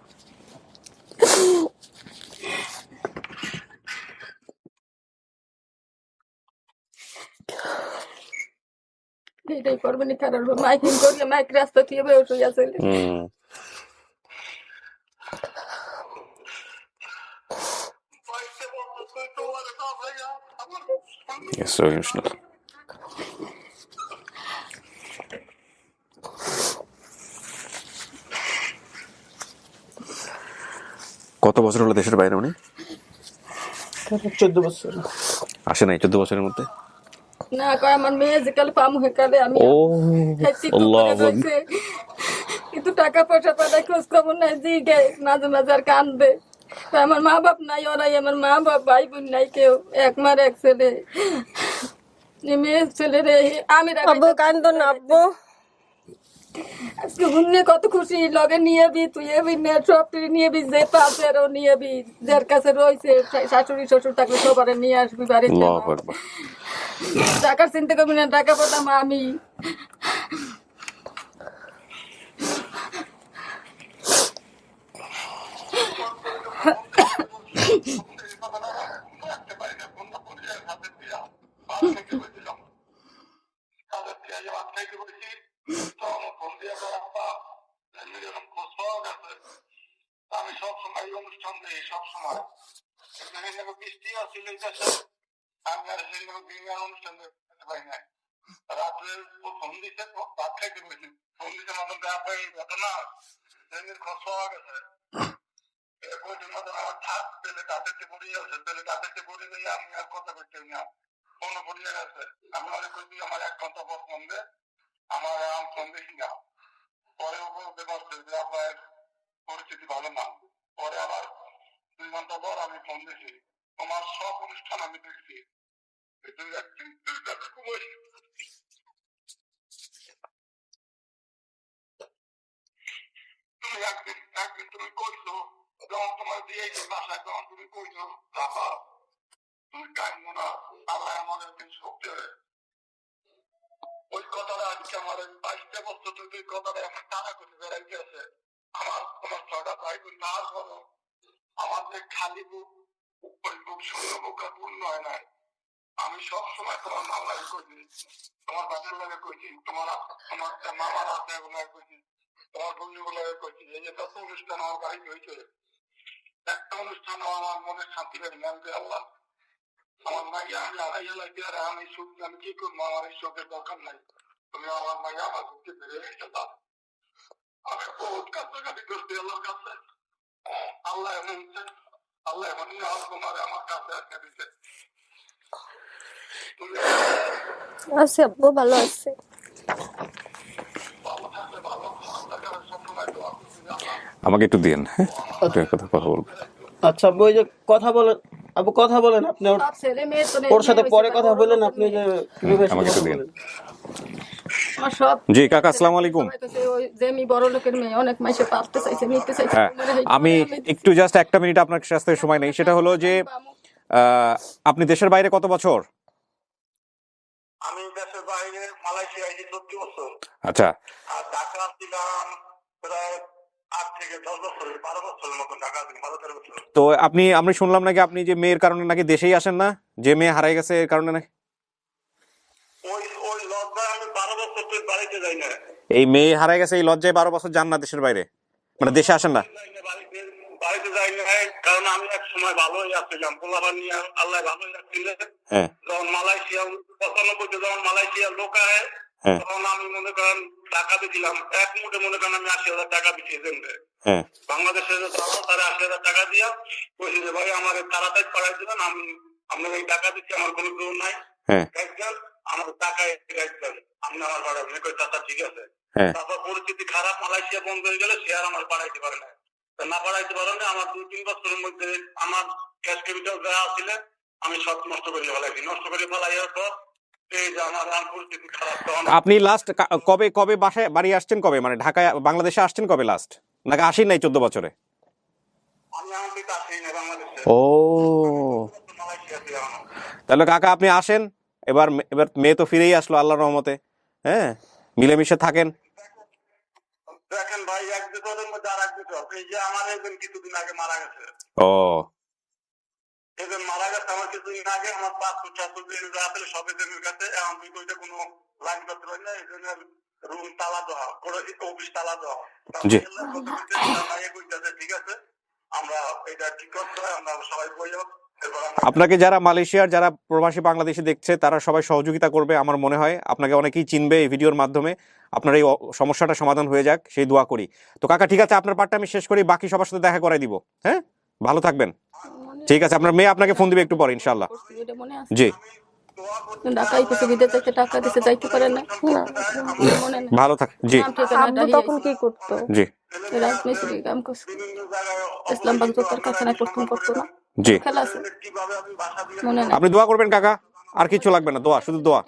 এটাই করবেন কারণ মাইকিং করিয়ে মাইক রাস্তা দিয়ে বেউস হইয়া চলে
Yes, so emotional. কত বছর হলো দেশের বাইরে উনি?
14 বছর।
আসে নাই 14 বছরের মধ্যে?
না কয় আমার মেয়ে যে কাল পামু হেকালে আমি
ও আল্লাহ
কিন্তু টাকা পয়সা পাঠায় খোঁজ খবর নাই জিগে মাঝে মাঝে আর কান্দে। আমার মা বাপ নাই, ওরাই আমার মা বাপ, ভাই বোন নাই কেউ, এক মার এক ছেলে। মেয়ে ছেলে রে আমি
আব্বু কান্দো না আব্বু।
আজকে হুন্নে কত খুশি, লগে নিয়ে বি তুই এবি নে সব নিয়ে বি, যে পাশেরও নিয়ে বি, যার কাছে রয়েছে শাশুড়ি শ্বশুর থাকলে সবার নিয়ে আসবি বাড়িতে।
আল্লাহু আকবার।
টাকার চিন্তা করবি না, টাকা পাঠাম আমি।
খাইতে বলছিলাম, তাদের পেঁয়াজে ভাত খাইতে বলছি, তখন ফোন দিয়ে আব্বা এরকম খোঁজ পাওয়া গেছে। আমি সবসময় এই অনুষ্ঠান দিই, সবসময় বৃষ্টি আসছিল এই দেশে, আমি আর দিনের অনুষ্ঠান দেখতে পাই না। রাত্রে ফোন দিতে ভাত খাইতে বলছি, ফোন দিতে মতন ব্যাপার এই ঘটনা খোঁজ পাওয়া গেছে। এরপর আমার থাক পেলে কাঁদেরকে পড়ে যাচ্ছে, পেলে কাঁদেরকে পড়ে গিয়ে আমি আর কথা করতে না, ফোনও পড়িয়ে গেছে। আমি মনে করি আমার 1 ঘন্টা পর ফোন দে, আমার ফোন দেখি না। পরে বলতে পারছে যে আপনার পরিস্থিতি ভালো না। পরে আবার 2 ঘন্টা পর আমি ফোন দিয়েছি, তোমার সব অনুষ্ঠান আমি দেখছি। তুমি একদিন তুমি কইছো, যখন তোমার দিয়েছি বাসায়, তখন তুমি কইছো বাবা তুমি কাইমো না, আল্লাহ আমার একদিন শক্তি হয়। ওই কথাটা আজকে আমার 22 বছর থেকে কথাটা আমার টানা করে বেড়াই গেছে। আমার 6টা ভাই বোন না করো, আমার যে খালি বুক, ওই বুক শূন্য বুক আর পূর্ণ হয় নাই। আমি সবসময় তোমার মামলায় কইছি, তোমার বাপের লাগে কইছি, তোমার মামার আছে ওগুলো কইছি, তোমার বন্ধুগুলো কইছি, এই যে কত অনুষ্ঠান আমার বাড়িতে হয়েছে, একটা অনুষ্ঠান আমার মনে শান্তি লাগে না। আল্লাহ আমার মাইয়া আমি আড়াইয়া লাগে, আর আমি সুখ আমি কি করবো, আমার এই শোকের দরকার নাই। তুমি আমার মাইয়া আমার বুঝতে পেরে রেখে দাও। আমি বহুত কাছাকাছি করছি আল্লাহর কাছে, আল্লাহ এমন তোমার আমার কাছে আটকে দিতে।
আছে আব্বু, ভালো আছে।
ভালো থাকলে ভালো, সবসময় দোয়া করছি আল্লাহ।
আমাকে একটু দিন, হ্যাঁ, একটু কথা বলবো।
আচ্ছা আব্বু, ওই যে কথা বলেন, আব্বু কথা বলেন, আপনি ওর সাথে পরে কথা বলেন, আপনি যে
আমাকে একটু দিন।
আমার সব
জি কাকা, আসসালামু আলাইকুম।
সবাই কাছে ওই যে আমি বড় লোকের মেয়ে, অনেক মাইসে পারতে চাইছে, নিতে চাইছে।
হ্যাঁ, আমি একটু জাস্ট 1 মিনিট আপনার কাছে সময় নেই। সেটা হলো যে আপনি দেশের বাইরে কত বছর?
আমি দেশের বাইরে মালয়েশিয়ায় 14 বছর,
আচ্ছা,
আর ঢাকা ছিলাম প্রায় 8 থেকে 10 বছর, 12 বছরের মতো ঢাকা ছিলাম, 12-13 বছর।
তো আমি শুনলাম নাকি আপনি যে মেয়ের কারণে নাকি দেশেই আসেন না, যে মেয়ে হারাই গেছে এর কারণে নাকি?
ওই লজ্জায় আমি 12 বছর তুই বাড়িতে যাই না।
এই মেয়ে হারাই গেছে এই লজ্জায় 12 বছর যান না দেশের বাইরে, মানে দেশে আসেন না?
বাড়িতে যাই না, কারণ আমি এক সময় ভালোই আসছিলাম, পোলাপান নিয়ে আল্লাহ ভালোই রাখছিলেন।
হ্যাঁ
যখন মালয়েশিয়া 95-তে যখন মালয়েশিয়া লোক আয়,
হ্যাঁ
তখন আমি মনে করেন টাকা দিয়েছিলাম, এক মুঠে মনে করেন আমি 80,000 টাকা দিচ্ছি দেনবে।
হ্যাঁ
বাংলাদেশের তারা 80,000 টাকা দিয়া বলছি যে ভাই আমার তাড়াতাড়ি পাঠাই দিলেন, আমি আপনার এই টাকা দিচ্ছি, আমার কোনো জোর নাই,
হ্যাঁ
আমার টাকায় আপনি আমার পাঠাবেন। চাচা ঠিক আছে।
হ্যাঁ
তারপর পরিস্থিতি খারাপ, মালয়েশিয়া বন্ধ হয়ে গেলে সে আর আমার পাঠাইতে পারে না। না পাঠাইতে পারে না, আমার 2-3 বছরের মধ্যে আমার ক্যাশ ক্যাপিটাল যা আসলে আমি সব নষ্ট করে ফেলাইছি। নষ্ট করে ফেলাইয়ার পর এই যে আমার পরিস্থিতি খারাপ। তখন
আপনি লাস্ট কবে বাসায় বাড়ি আসছেন কবে, মানে ঢাকায় বাংলাদেশে আসছেন কবে লাস্ট, নাকি আসেন নাই 14 বছরে?
আমি আমার পিতা আসি না বাংলাদেশে,
ও
মালয়েশিয়া ছিলাম।
তাহলে কাকা আপনি আসেন, এবার মেয়ে তো ফিরেই আসলো আল্লাহর রহমতে, হ্যাঁ মিলেমিশে থাকেন।
দেখেন ভাই, এক বছরের মধ্যে আর এক বছর, এই যে আমার একজন কিছুদিন আগে মারা গেছে,
ও
এজন মারা গেছে আমার কিছুদিন আগে। আমার 500-600 যা আছে সব এজনের কাছে, আমি ওইটা কোনো লাইন করতে পারি না, এজনের রুম তালা দেওয়া, কোনো অফিস তালা দেওয়া।
জি।
ঠিক আছে, আমরা এটা ঠিক করতে হয়, আমরা সবাই বই যাব।
আপনাকে যারা মালয়েশিয়ার যারা প্রবাসী বাংলাদেশি দেখছে তারা সবাই সহযোগিতা করবে আমার মনে হয়, আপনাকে অনেকেই চিনবে এই ভিডিওর মাধ্যমে। আপনার এই সমস্যাটা সমাধান হয়ে যাক সেই দোয়া করি। তো কাকা ঠিক আছে, আপনার পার্টটা আমি শেষ করি, বাকি সবার সাথে দেখা করাই দিব। হ্যাঁ, ভালো থাকবেন। ঠিক আছে, আপনার মেয়ে আপনাকে ফোন দিবে একটু পরে ইনশাআল্লাহ। জি,
ঢাকায় কিছু বিদেশ থেকে টাকা দিতে যাইতে পারে না, মনে নেই।
ভালো থাক। জি
আব্বু তখন কি করতো?
জি
রাজমিস্ত্রি কাম করছে, ইসলামবাগ জোতার কারখানায় করতো না,
জি,
খেলা আছে, মনে নেই।
আপনি দোয়া করবেন কাকা, আর কিছু লাগবে না, দোয়া, শুধু দোয়া।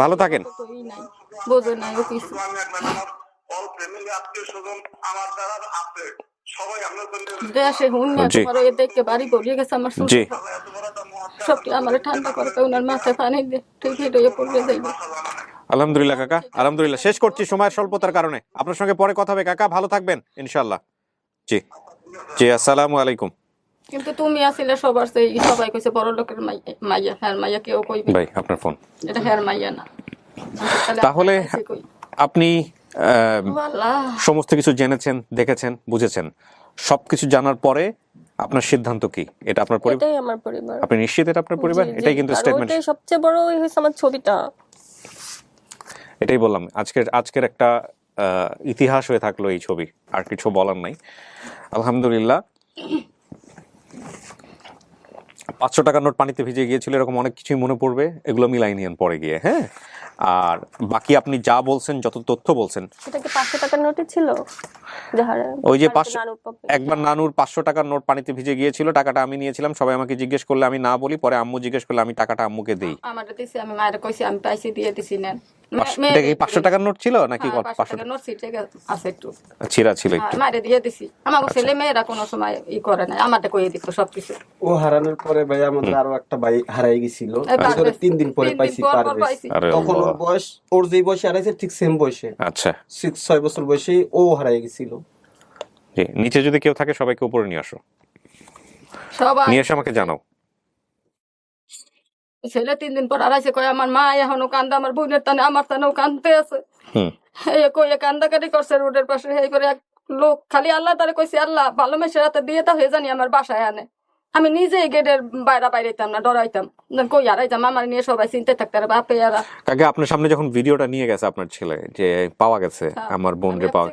ভালো থাকেন।
বোঝে নাই ও কিছু। দেশে
জি।
এ দেখে বাড়ি গড়িয়ে গেছে আমার শ্বশুর।
জি
সবটি আমার ঠান্ডা করে ওনার মাথায় পানি দিয়ে ঠিক হয়ে পড়বে যাইবে।
আলহামদুলিল্লাহ কাকা, আলহামদুলিল্লাহ। শেষ করছি সময়ের স্বল্পতার কারণে। আপনার সঙ্গে পরে কথা হবে কাকা, ভালো থাকবেন ইনশাআল্লাহ। জি জি, আসসালামু আলাইকুম।
কিন্তু তুমি আসলে সবার সেই সবাই কইছে বড় লোকের মাইয়া হ্যাঁ মাইয়া কেউ কইবে
ভাই আপনার ফোন।
এটা হ্যাঁ মাইয়া না।
তাহলে আপনি
আল্লাহ
সমস্ত কিছু জেনেছেন, দেখেছেন, বুঝেছেন, সবকিছু জানার পরে আপনার সিদ্ধান্ত কি? এটা আপনার পরিবার?
এটাই আমার পরিবার।
আপনি নিশ্চিত এটা আপনার পরিবার?
জি, জি।
এটাই কিন্তু
আর
স্টেটমেন্ট।
ওটাই সবচেয়ে বড় হয়েছে আমার ছবিটা।
এটাই বললাম, আজকের একটা ইতিহাস হয়ে থাকলো এই ছবি, আর কিছু বলার নাই। আলহামদুলিল্লাহ। 500 টাকার নোট পানিতে ভিজে গিয়েছিল, এরকম অনেক কিছুই মনে পড়বে, এগুলো মিলাই নিয়েন পরে গিয়ে। হ্যাঁ, আর বাকি আপনি যা বলছেন, যত তথ্য বলছেন,
এটা কি 500 টাকার নোটই ছিল?
ওই যে 500 একবার নানুর 500 টাকার নোট পানিতে ভিজে গিয়েছিল, টাকাটা আমি নিয়েছিলাম। সবাই আমাকে জিজ্ঞেস করলে আমি না বলি, পরে আম্মু জিজ্ঞেস করলে আমি টাকাটা আম্মুকে দেই।
আমারে দিছি, আমি মায়ের কইছি আমি পাইছি দিয়ে দিছি নেন।
এটা কি 500 টাকার নোট ছিল নাকি? 500
টাকার নোট সিটে আছে একটু
ছিঁড়া ছিল একটু।
মায়ের দিয়ে দিছি। আমার ছেলে মেয়েরা কোনো সময় ই করে নাই, আমারটা কইয়ে দিত সবকিছু।
ও হারানোর পরে ভাই আমাদের আরো একটা ভাই হারাই গেছিল, 3 দিন পরে পাইছি পারভেজ। তখন ওর বয়স, ওর যে বয়সে হারাইছে ঠিক সেম বয়সে,
আচ্ছা
6 বছর বয়সে ও হারাই গেছিল।
নিচে যদি কেউ থাকে সবাইকে উপরে নিয়ে আসো,
সবাই
নিয়ে এসে আমাকে জানাও।
ছেলে 3 দিন পর হারাইছে, কয় আমার মা এখনো কান্দে, আমার বোনের টানে আমার টানেও কান্দতে আছে। এই কইয়ে কান্দাকাটি করছে রোডের পাশে। এই করে এক লোক খালি আল্লাহ তারে কইছে, আল্লাহ ভালো মেসে রাতে দিয়ে তা হয়ে জানি আমার বাসায় আনে। আমি নিজে গেটের বাইরেতাম না, ডরাইতাম, কই হারাইতাম। আমার নিয়ে সবাই চিন্তা থাকতে বাপে এরা।
কাকে আপনার সামনে যখন ভিডিওটা নিয়ে গেছে আপনার ছেলে, যে পাওয়া গেছে আমার বোন রে পাওয়া,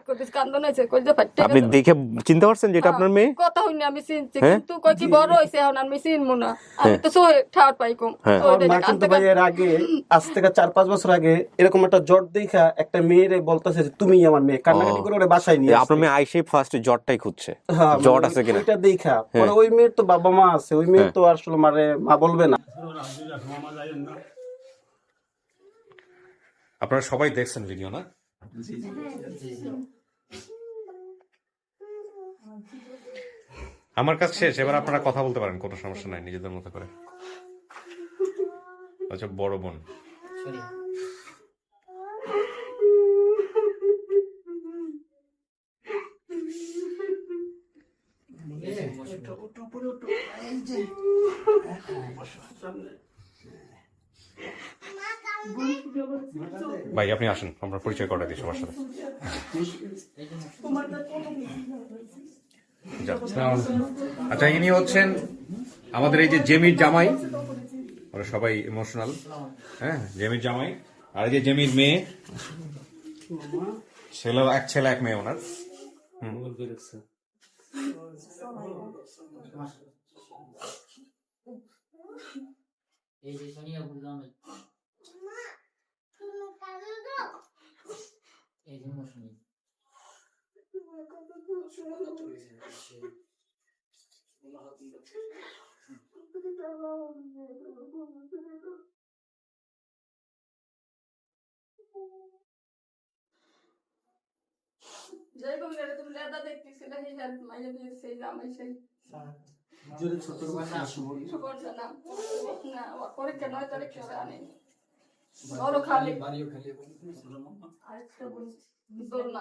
আপনি দেখে চিনতে পারছেন যে এটা আপনার মেয়ে?
কথা হইনি আমি চিনছি, কিন্তু কই কি বড় হইছে এখন আমি চিনবো না। আমি তো সোহে ঠাট পাই কম।
ওর মা কিন্তু ভাই এর আগে, আজ থেকে 4-5 বছর আগে এরকম একটা জ্বর দেখা একটা মেয়েরে বলতেছে যে তুমি আমার মেয়ে, কান্নাকাটি করে ওরে বাসায় নিয়ে
আপনার মেয়ে আইসে ফার্স্ট জ্বরটাই খুঁজছে,
হ্যাঁ,
জ্বর আছে কিনা
ওইটা দেখা। পরে ওই মেয়ের তো বাবা মা আছে, ওই মেয়ের তো আসলে মারে মা বলবে না।
আপনারা সবাই দেখছেন ভিডিও না? আমার কাজ শেষ, এবার আপনারা কথা বলতে পারেন, কোনো সমস্যা নাই, নিজেদের মতো করে। আচ্ছা, বড় বোন ভাই, আপনি আসেন, আমরা পরিচয় করে দিই সবার সাথে। আচ্ছা, ইনি হচ্ছেন আমাদের এই যে জেমির জামাই, ওরা সবাই ইমোশনাল। হ্যাঁ, জেমির জামাই। আর এই যে জেমির মেয়ে, এক ছেলে এক মেয়ে ওনার।
যাই বলে তুমি লেদা দেখতেছি না, এই মাইয়া দিয়ে সেই জামাই সেই
যদি ছোট বাচ্চা
করছে না না পরীক্ষা 9 তারিখে ওরা আনে বড় খালি বাড়িও খালি আরেকটা বলছি দোল না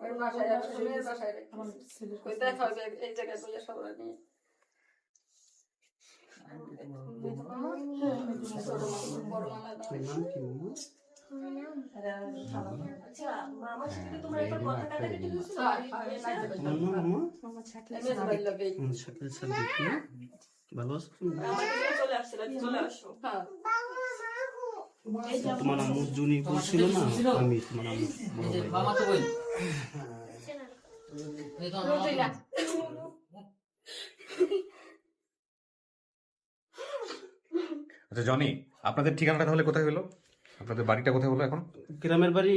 এর বাসায় আসলে এর বাসায় কই দেখা হবে এই জায়গায় বইয়া সব নিয়ে বড় মামা আচ্ছা মামার সাথে তোমরা একবার কথা কাটাকাটি করছো?
ভালো আছো?
চলে আসছিল, চলে আসো। হ্যাঁ,
তোমার আম্মু জুনি বলছিল না, আমি তোমার আম্মু মামা তো বল।
আচ্ছা জনি, আপনাদের ঠিকানাটা তাহলে কোথায় হলো? আপনাদের বাড়িটা কোথায় হলো এখন?
গ্রামের বাড়ি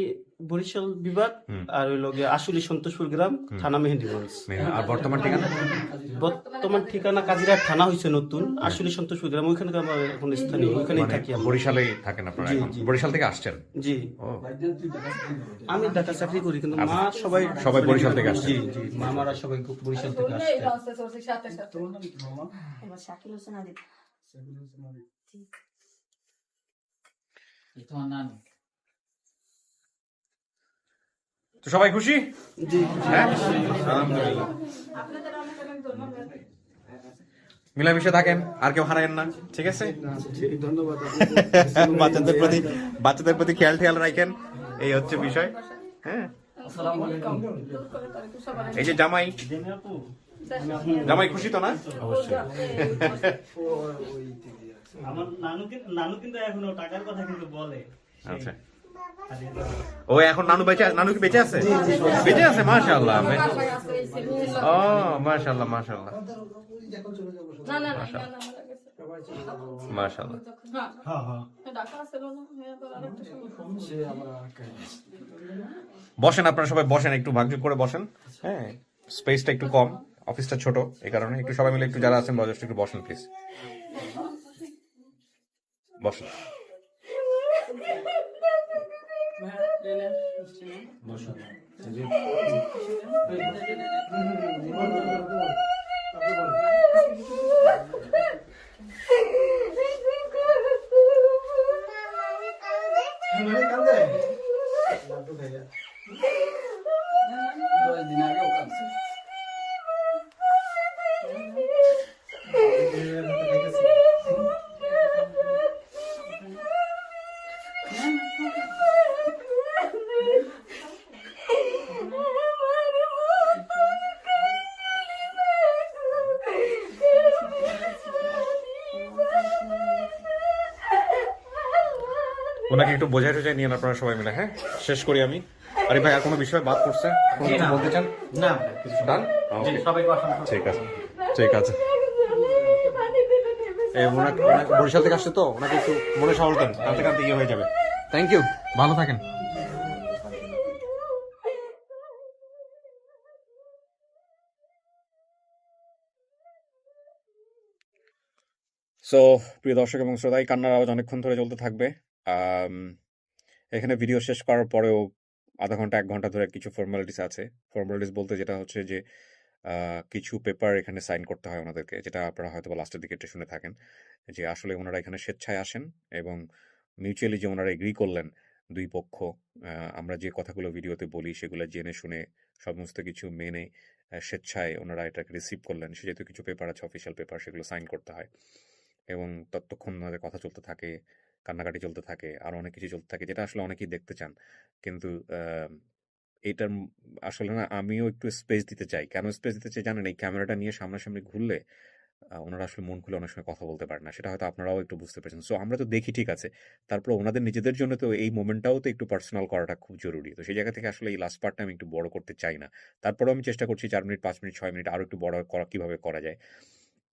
বরিশাল বিভাগ, আর ওই লগে আসলে সন্তোষপুর গ্রাম, থানা মেহেন্দিগঞ্জ।
আর বর্তমান ঠিকানা?
বর্তমান ঠিকানা কাজিরাট থানা হয়েছে নতুন, আসলে সন্তোষপুর গ্রাম, ওইখানে এখন স্থানীয়, ওইখানেই থাকি।
বরিশালেই থাকেন আপনারা এখন? বরিশাল থেকে আসছেন?
জি, আমি ঢাকা চাকরি করি, কিন্তু মা
সবাই বরিশাল থেকে আসছে।
জি জি, মামারা সবাই বরিশাল থেকে আসছে।
তো সবাই খুশি?
জি,
হ্যাঁ, আলহামদুলিল্লাহ। মিলামিশে থাকেন, আর কেউ হারায়েন না, ঠিক আছে?
ধন্যবাদ।
বাচ্চাদের প্রতি খেয়াল রাখেন, এই হচ্ছে বিষয়। হ্যাঁ, এই যে জামাই খুশি তো না?
আমার নানু কিন্তু এখনো টাকার কথা কিন্তু বলে।
আচ্ছা, ও এখন নানু কি বেঁচে আছে? বেঁচে আছে, মাশাআল্লাহ। ও মাশাআল্লাহ, মাশাআল্লাহ,
না না না না, মারা গেছে।
মাশাআল্লাহ।
ঢাকা ছিল না, এবার আরেকটা সমস্যা।
বসেন, আপনারা সবাই বসেন, একটু ভাগযোগ করে বসেন। হ্যাঁ, স্পেসটা একটু কম, অফিসটা ছোট, এই কারণে একটু সবাই মিলে একটু যারা আছেন বয়োজ্যেষ্ঠ একটু বসেন প্লিজ, বসেন। ওনাকে একটু বোঝাই টোঝাই নিয়ে আপনারা সবাই মিলে। হ্যাঁ, শেষ করি আমি। আরে ভাই, আর কোনো বিষয় বাদ করছে, কোনো কিছু বলতে চান?
না,
ডান,
সবাইকে অসংখ্য
ঠিক আছে, ঠিক আছে। ওনাকে বরিশাল থেকে আসছে তো, ওনাকে একটু মনে সাহস দেন, কাঁদতে কাঁদতে ইয়ে হয়ে যাবে। থ্যাংক ইউ, ভালো থাকেন। সো প্রিয় দর্শক এবং শ্রোতা, এই কান্নার আওয়াজ অনেকক্ষণ ধরে চলতে থাকবে। এখানে ভিডিও শেষ করার পরেও আধা ঘন্টা 1 ঘন্টা ধরে কিছু ফর্মালিটিস আছে। ফর্মালিটিস বলতে যেটা হচ্ছে যে কিছু পেপার এখানে সাইন করতে হয় ওনাদেরকে, যেটা আপনারা হয়তো লাস্টের দিকে একটু শুনে থাকেন, যে আসলে ওনারা এখানে স্বেচ্ছায় আসেন এবং মিউচুয়ালি যে ওনারা এগ্রি করলেন দুই পক্ষ, আমরা যে কথাগুলো ভিডিওতে বলি সেগুলো জেনে শুনে সমস্ত কিছু মেনে স্বেচ্ছায় ওনারা এটাকে রিসিভ করলেন। সে যেহেতু কিছু পেপার আছে, অফিসিয়াল পেপার, সেগুলো সাইন করতে হয় এবং ততক্ষণ ওনাদের কথা চলতে থাকে, কান্নাকাটি চলতে থাকে, আরও অনেক কিছু চলতে থাকে, যেটা আসলে অনেকেই দেখতে চান। কিন্তু এটার আসলে না, আমিও একটু স্পেস দিতে চাই। কেন স্পেস দিতে চাই জানেন? এই ক্যামেরাটা নিয়ে সামনাসামনি ঘুরলে ওনারা আসলে মন খুলে অনেক সময় কথা বলতে পারে না, সেটা হয়তো আপনারাও একটু বুঝতে পেরেছেন। সো আমরা তো দেখি ঠিক আছে, তারপর ওনাদের নিজেদের জন্য তো এই মোমেন্টটাও তো একটু পার্সোনাল করাটা খুব জরুরি। তো সেই জায়গা থেকে আসলে এই লাস্ট পার্টটা আমি একটু বড় করতে চাই না। তারপরেও আমি চেষ্টা করছি 4 মিনিট, 5 মিনিট, 6 মিনিট আরও একটু বড় করা কীভাবে করা যায়।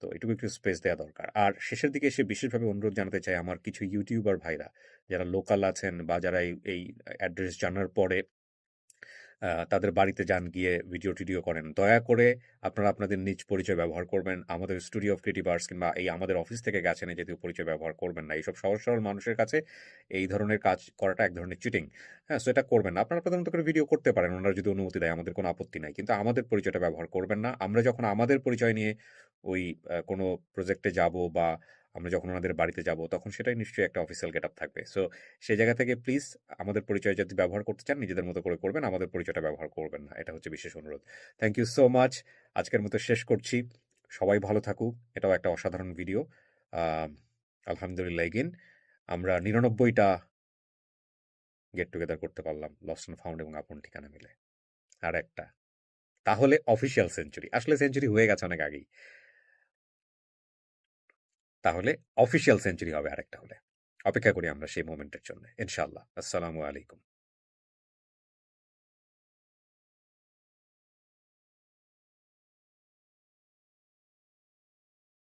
তো এটুকু একটু স্পেস দেওয়া দরকার। আর শেষের দিকে এসে বিশেষভাবে অনুরোধ জানাতে চাই আমার কিছু ইউটিউবার ভাইরা যারা লোকাল আছেন বা যারা এই অ্যাড্রেস জানার পরে তাদের বাড়িতে যান, গিয়ে ভিডিও টিডিও করেন, দয়া করে আপনারা আপনাদের নিজ পরিচয় ব্যবহার করবেন। আমাদের স্টুডিও অফ ক্রিয়েটিভ আর্টস কিংবা এই আমাদের অফিস থেকে গেছেন এই জাতীয় পরিচয় ব্যবহার করবেন না। এইসব সহজ সরল মানুষের কাছে এই ধরনের কাজ করাটা এক ধরনের চিটিং। হ্যাঁ, সো এটা করবেন না। আপনারা প্রধানত করে ভিডিও করতে পারেন, ওনারা যদি অনুমতি দেয়, আমাদের কোনো আপত্তি নাই, কিন্তু আমাদের পরিচয়টা ব্যবহার করবেন না। আমরা যখন আমাদের পরিচয় নিয়ে ওই কোনো প্রজেক্টে যাব বা আমরা যখন ওনাদের বাড়িতে যাব, তখন সেটাই নিশ্চয়ই একটা অফিসিয়াল গেট আপ থাকবে। সো সেই জায়গা থেকে প্লিজ আমাদের পরিচয় যদি ব্যবহার করতে চান নিজেদের মতো করে করবেন, আমাদের পরিচয়টা ব্যবহার করবেন না, এটা হচ্ছে বিশেষ অনুরোধ। Thank you so much. আজকের মতো শেষ করছি। সবাই ভালো থাকুক। এটাও একটা অসাধারণ ভিডিও। আলহামদুলিল্লাহ, এগেন আমরা 99টা গেট টুগেদার করতে পারলাম, লস্ট অ্যান্ড ফাউন্ড এবং আপন ঠিকানা মিলে। আর একটা, তাহলে অফিসিয়াল সেঞ্চুরি। আসলে সেঞ্চুরি হয়ে গেছে অনেক আগেই, তাহলে অফিসিয়াল সেঞ্চুরি হবে আরেকটা হলে। অপেক্ষা করি আমরা সেই মোমেন্টের জন্য, ইনশাআল্লাহ। আসসালামু আলাইকুম।